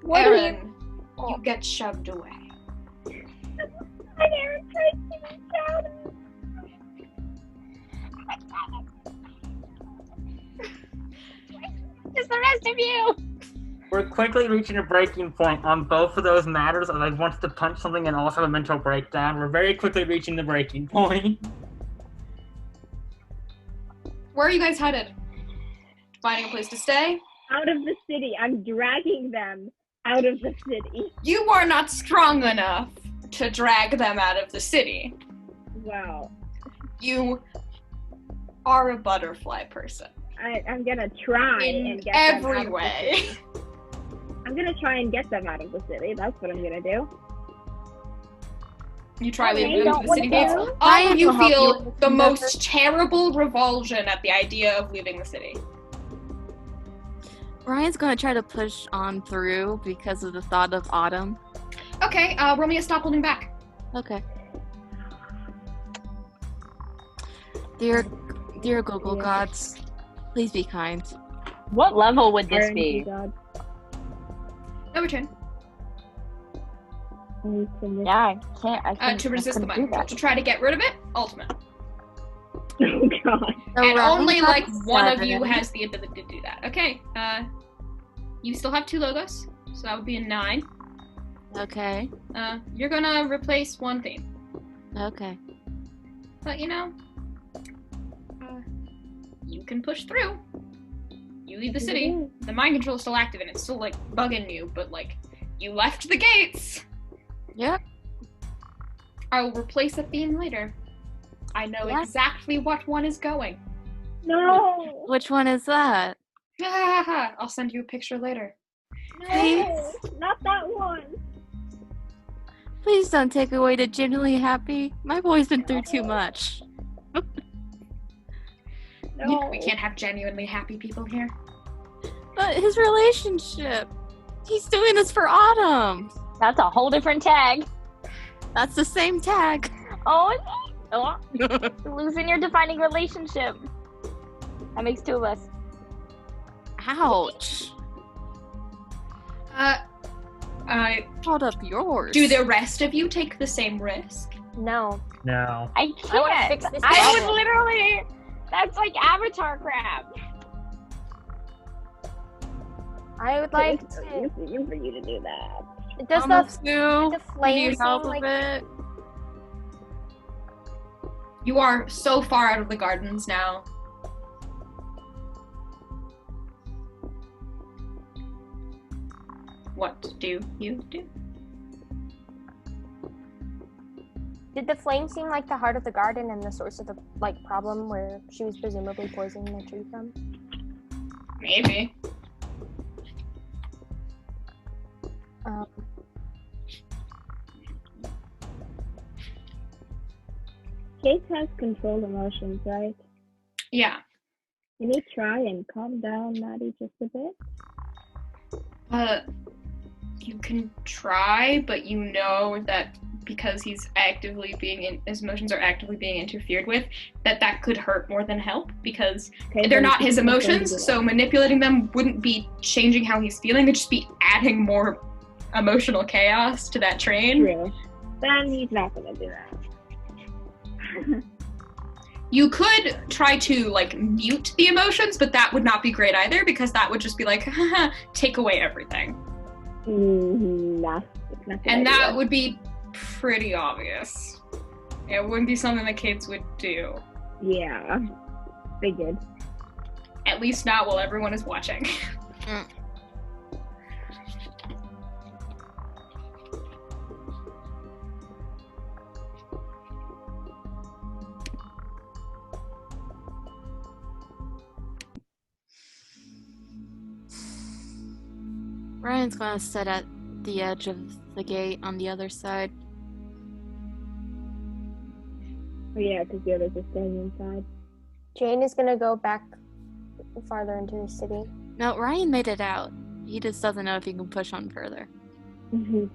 What are you? Aron, you get shoved away. Aron tries to reach out. Just the rest of you. We're quickly reaching a breaking point on both of those matters. I wants to punch something and also have a mental breakdown. We're very quickly reaching the breaking point. Where are you guys headed? Finding a place to stay? Out of the city. I'm dragging them out of the city. You are not strong enough to drag them out of the city. Wow. You are a butterfly person. I'm gonna try In and get them out every of the way. city. I'm gonna try and get them out of the city. That's what I'm gonna do. You try Okay, leaving them to don't the city wanna gates. go. All Ryan of you will help you feel with the this most terrible revulsion at the idea of leaving the city. Ryan's gonna try to push on through because of the thought of autumn. Okay, roll me a stop holding back. Okay. Dear Google gods, please be kind. What level would this Aron, be? God. No return. Yeah, I can't. To resist the couldn't do mind control. that. To try to get rid of it, ultimate. Oh god. So And Ryan only got like one of 7. you has the ability to do that. Okay, you still have 2 logos, so that would be a 9. Okay. You're gonna replace 1 theme. Okay. But you can push through. You leave the city. The mind control is still active and it's still like bugging you, but like you left the gates. Yep. I will replace a theme later. I know Yeah. exactly what one is going. No. Which one is that? I'll send you a picture later. No. Not that one. Please don't take away the genuinely happy. My boy's been through too much. No. We can't have genuinely happy people here. But his relationship. He's doing this for Autumn. That's a whole different tag. That's the same tag. Oh, is it? Oh, losing your defining relationship. That makes 2 of us. Ouch. Hold up yours. Do the rest of you take the same risk? No. No. I I wanna can't. fix this I problem. would literally. That's like Avatar crap. I would like It's to. easy for you to do that. Does Almost the do. flame Need help seem a like bit. You are so far out of the gardens now. What do you do? Did the flame seem like the heart of the garden and the source of the problem where she was presumably poisoning the tree from? Maybe. Kate has controlled emotions, right? Yeah. Can you try and calm down Mattie just a bit? You can try, but you know that because he's actively his emotions are actively being interfered with, that could hurt more than help because Okay, they're then not she's his not going to emotions, do that. so manipulating them wouldn't be changing how he's feeling, it'd just be adding more emotional chaos to that train. True. Then he's not gonna do that. You could try to mute the emotions, but that would not be great either because that would just be like, haha, take away everything. Nah, it's not a good And that idea. would be pretty obvious. It wouldn't be something the kids would do. Yeah. Figured. At least not while everyone is watching. Ryan's gonna sit at the edge of the gate on the other side. Oh yeah, because the others are staying inside. Jane is gonna go back farther into the city. No, Ryan made it out. He just doesn't know if he can push on further. I'm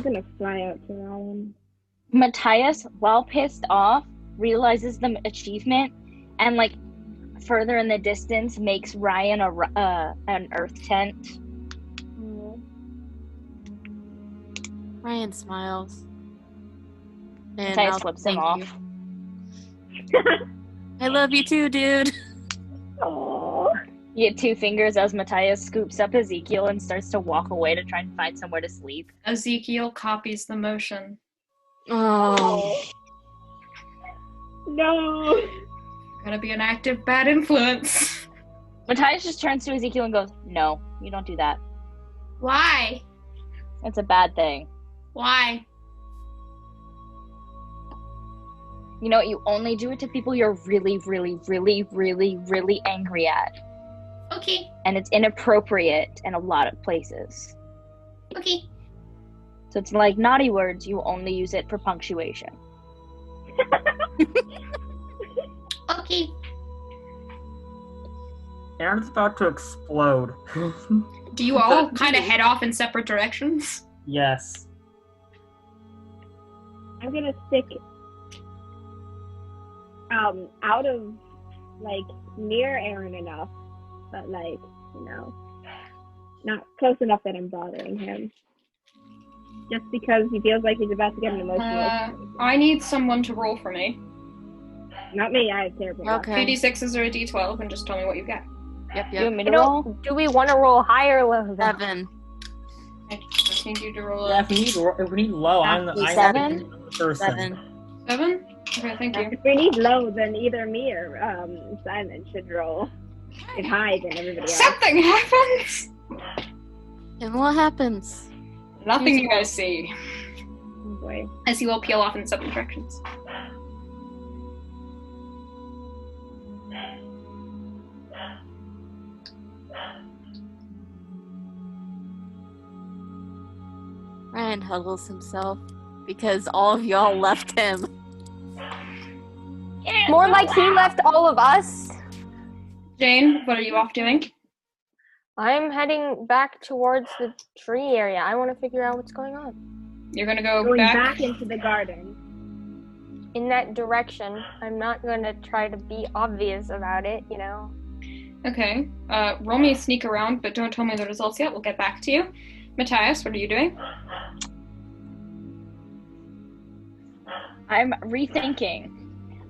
gonna fly out to Ryan. Matthias, while pissed off, realizes the achievement, and like further in the distance makes Ryan an earth tent. Ryan smiles. And Matthias I'll flips him thank off. you. I love you too, dude. Oh. You get 2 fingers as Matthias scoops up Ezekiel and starts to walk away to try and find somewhere to sleep. Ezekiel copies the motion. Oh. No. Gonna be an active bad influence. Matthias just turns to Ezekiel and goes, "No, you don't do that. Why? It's a bad thing. Why? You know, you only do it to people you're really, really, really, really, really angry at. Okay. And it's inappropriate in a lot of places. Okay. So it's like naughty words, you only use it for punctuation." Okay. Aaron's about to explode. Do you all kind of head off in separate directions? Yes. I'm gonna stick out of like near Aron enough, but like, you know, not close enough that I'm bothering him. Just because he feels like he's about to get an emotional. I need someone to roll for me. Not me, I have terrible luck. Okay. 2d6s or a d12 and just tell me what you get. Yep, You want yep. me You to roll? know, do we want to roll higher or lower? 7. I just need you to roll Yeah, a if we need low, I'm the 7? person. 7. 7. Okay, thank you. If we need low, then either me or Simon should roll. If high, then everybody else. Something happens! And what happens? Nothing you guys see. Oh boy. As you all peel off in separate directions. Ryan huddles himself because all of y'all left him. More like he left all of us. Jane, what are you off doing? I'm heading back towards the tree area. I want to figure out what's going on. You're gonna go Going back. back into the garden. In that direction. I'm not going to try to be obvious about it, you know. Okay. Roll me a sneak around, but don't tell me the results yet. We'll get back to you. Matthias, what are you doing? I'm rethinking.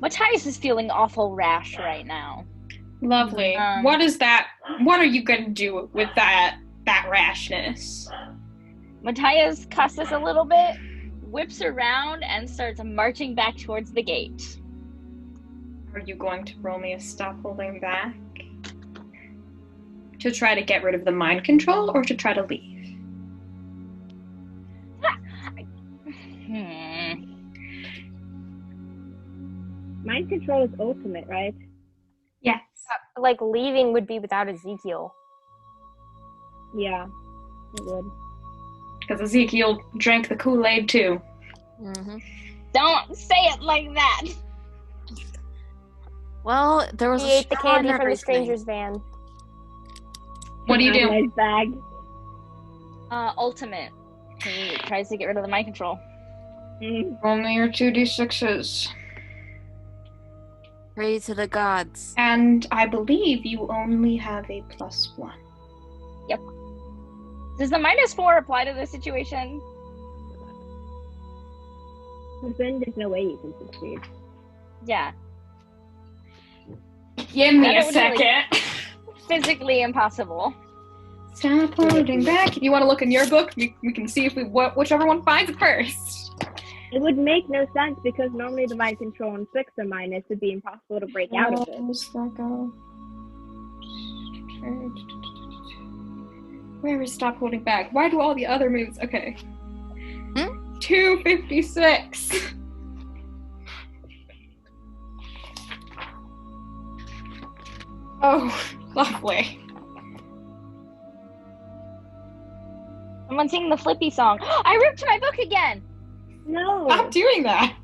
Matthias is feeling awful rash right now. Lovely. What is that? What are you gonna do with that rashness? Matthias cusses a little bit, whips around, and starts marching back towards the gate. Are you going to roll me a stop holding back? To try to get rid of the mind control or to try to leave? Mind control is ultimate, right? Yes. Like, leaving would be without Ezekiel. Yeah, it would. Because Ezekiel drank the Kool-Aid too. Mm-hmm. Don't say it like that! Well, there was He a ate the straw candy in from the everything. stranger's van. What do you do? Nice bag. Ultimate. He tries to get rid of the mind control. Roll me your 2d6s. Pray to the gods. And I believe you only have a +1. Does the -4 apply to this situation? Then there's no way you can succeed. Yeah. Give me That a would second. Physically impossible. Stop holding back. If you want to look in your book, we can see if whichever one finds it first. It would make no sense because normally the mind control inflicts a minus would be impossible to break out of it. Where is stop holding back? Why do all the other moves? Okay. 256. Oh, lovely. Someone sing the Flippy song. I ripped my book again! No! Stop doing that.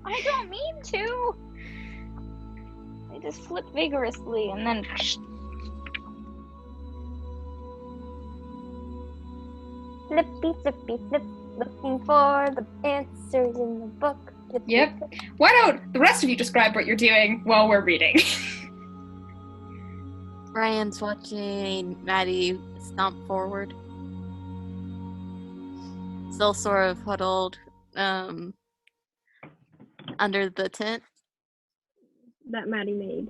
I don't mean to! I just flip vigorously and then... Flippy, flippy, flip. Looking for the answers in the book. Yep. Why don't the rest of you describe what you're doing while we're reading? Ryan's watching Mattie stomp forward. Still sort of huddled under the tent. That Mattie made.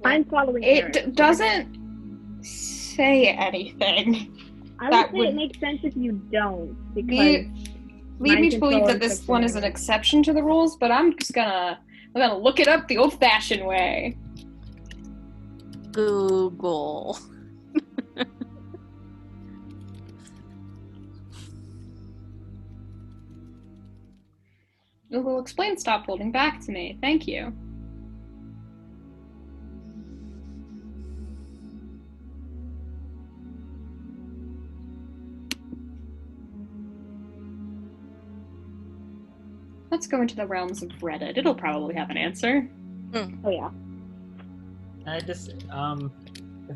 I'm following Aron. It doesn't say anything. I that would say would- it makes sense if you don't, because Lead me to believe that this control one is an exception to the rules, but I'm gonna look it up the old-fashioned way. Google. Google, explain stop holding back to me. Thank you. Let's go into the realms of Reddit. It'll probably have an answer. Oh yeah. I just if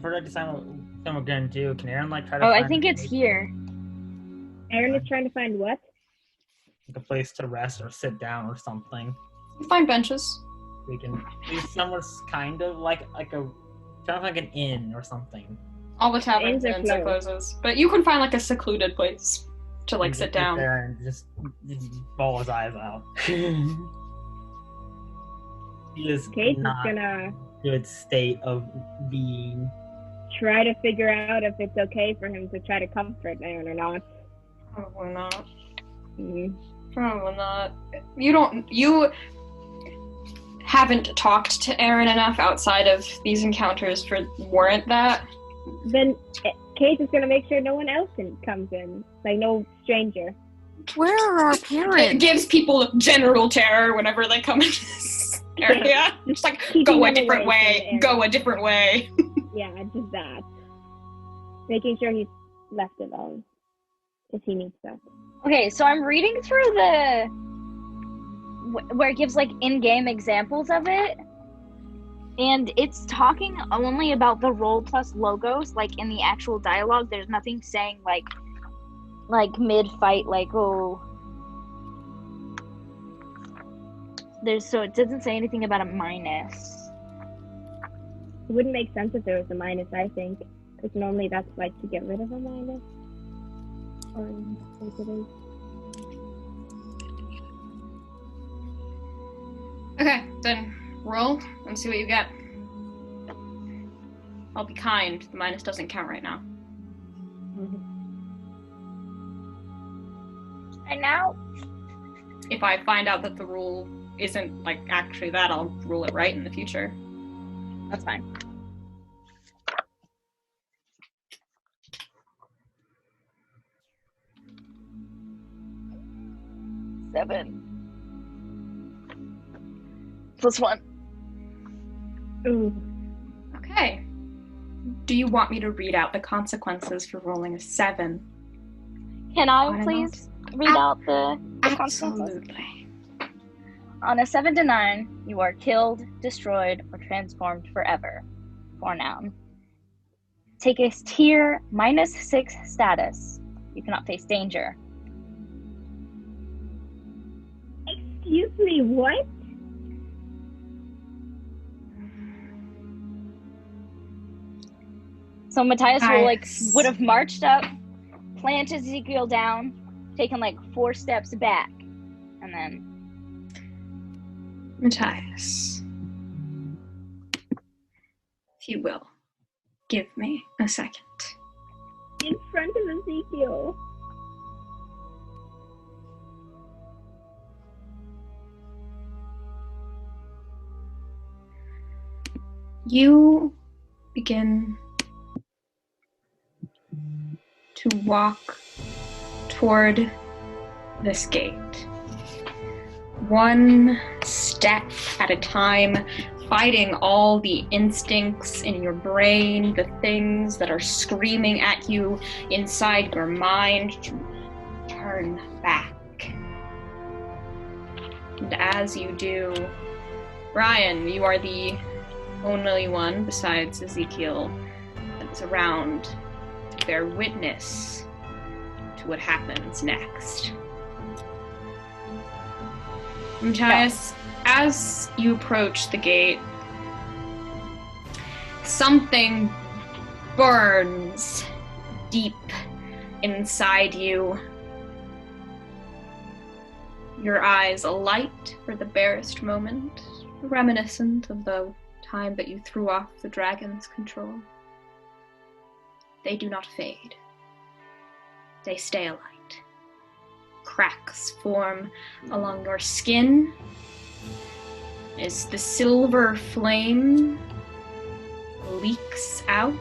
we're gonna decide what we're gonna do, can Aron like try to? Oh, find I think it's here. Aron is trying to find what? like, a place to rest or sit down or something. You find benches. We can be somewhere kind of like a kind of like an inn or something. All the taverns Inns are and inns are closed. closes. But you can find like a secluded place to like And sit just down. there and just ball his eyes out. He is Kate is not gonna good state of being. try to figure out if it's okay for him to try to comfort Aron or not. Probably not. Mhm. Probably not. You haven't talked to Aron enough outside of these encounters for warrant that. Then Kate is gonna make sure no one else comes in, like no stranger. Where are our It parents? gives people general terror whenever they come in this area. It's like, Keeping go a them different away way, from the area. go a different way. Yeah, just that. Making sure he's left alone if he needs that. Okay, so I'm reading through the where it gives like in-game examples of it, and it's talking only about the role plus logos. Like in the actual dialogue, there's nothing saying like mid-fight, like oh. So it doesn't say anything about a minus. It wouldn't make sense if there was a minus, I think, because normally that's like to get rid of a minus. Or like it is. Okay, then roll and see what you get. I'll be kind. The minus doesn't count right now. And now, If I find out that the rule isn't like actually that, I'll rule it right in the future. that's fine. Seven. +1. Ooh. Okay. Do you want me to read out the consequences for rolling a 7? Can On I and please read out the consequences? Absolutely. On a 7 to 9, you are killed, destroyed, or transformed forever. For noun. Take a tier -6 status. You cannot face danger. Excuse me, what? So Matthias Nice. would have marched up, planted Ezekiel down, taken like 4 steps back, and then Matthias, if you will, give me a second. In front of Ezekiel. You begin to walk toward this gate. One step at a time, fighting all the instincts in your brain, the things that are screaming at you inside your mind to turn back. And as you do, Ryan, you are the only one besides Ezekiel that is around to bear witness to what happens next. Matthias, as you approach the gate, something burns deep inside you. Your eyes alight for the barest moment, reminiscent of the time that you threw off the dragon's control. They do not fade. They stay alight. Cracks form along your skin as the silver flame leaks out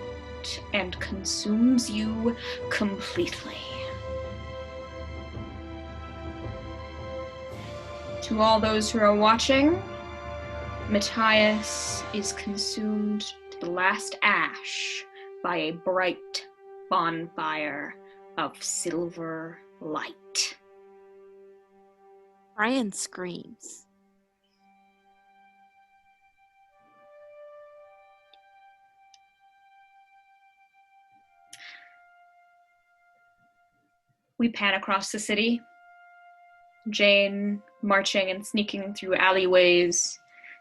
and consumes you completely. To all those who are watching, Matthias is consumed to the last ash by a bright bonfire of silver light. Ryan screams. We pan across the city. Jane marching and sneaking through alleyways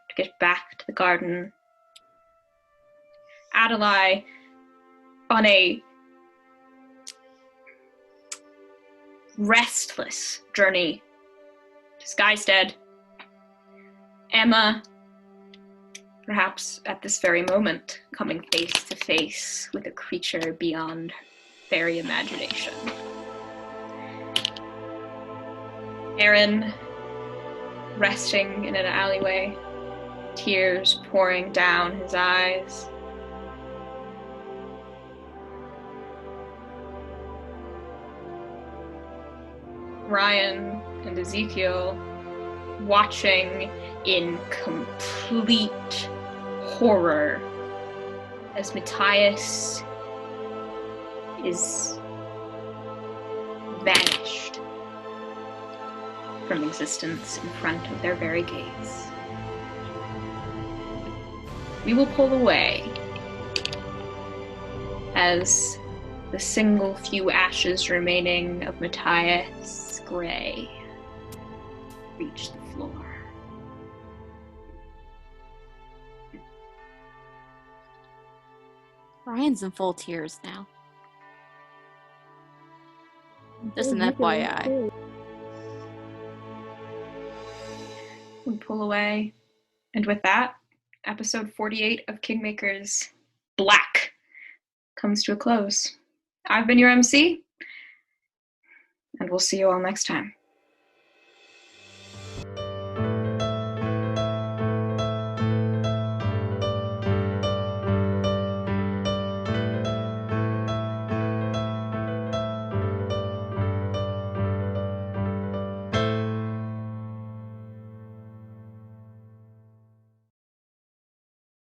to get back to the garden. Adalaie on a restless journey to Skystead. Emma, perhaps at this very moment, coming face to face with a creature beyond fairy imagination. Aron, resting in an alleyway, tears pouring down his eyes. Ryan and Ezekiel watching in complete horror as Matthias is vanished from existence in front of their very gaze. We will pull away as the single few ashes remaining of Matthias Gray reach the floor. Ryan's in full tears now. Just an FYI. We pull away, and with that, episode 48 of Kingmakers Black comes to a close. I've been your MC, and we'll see you all next time.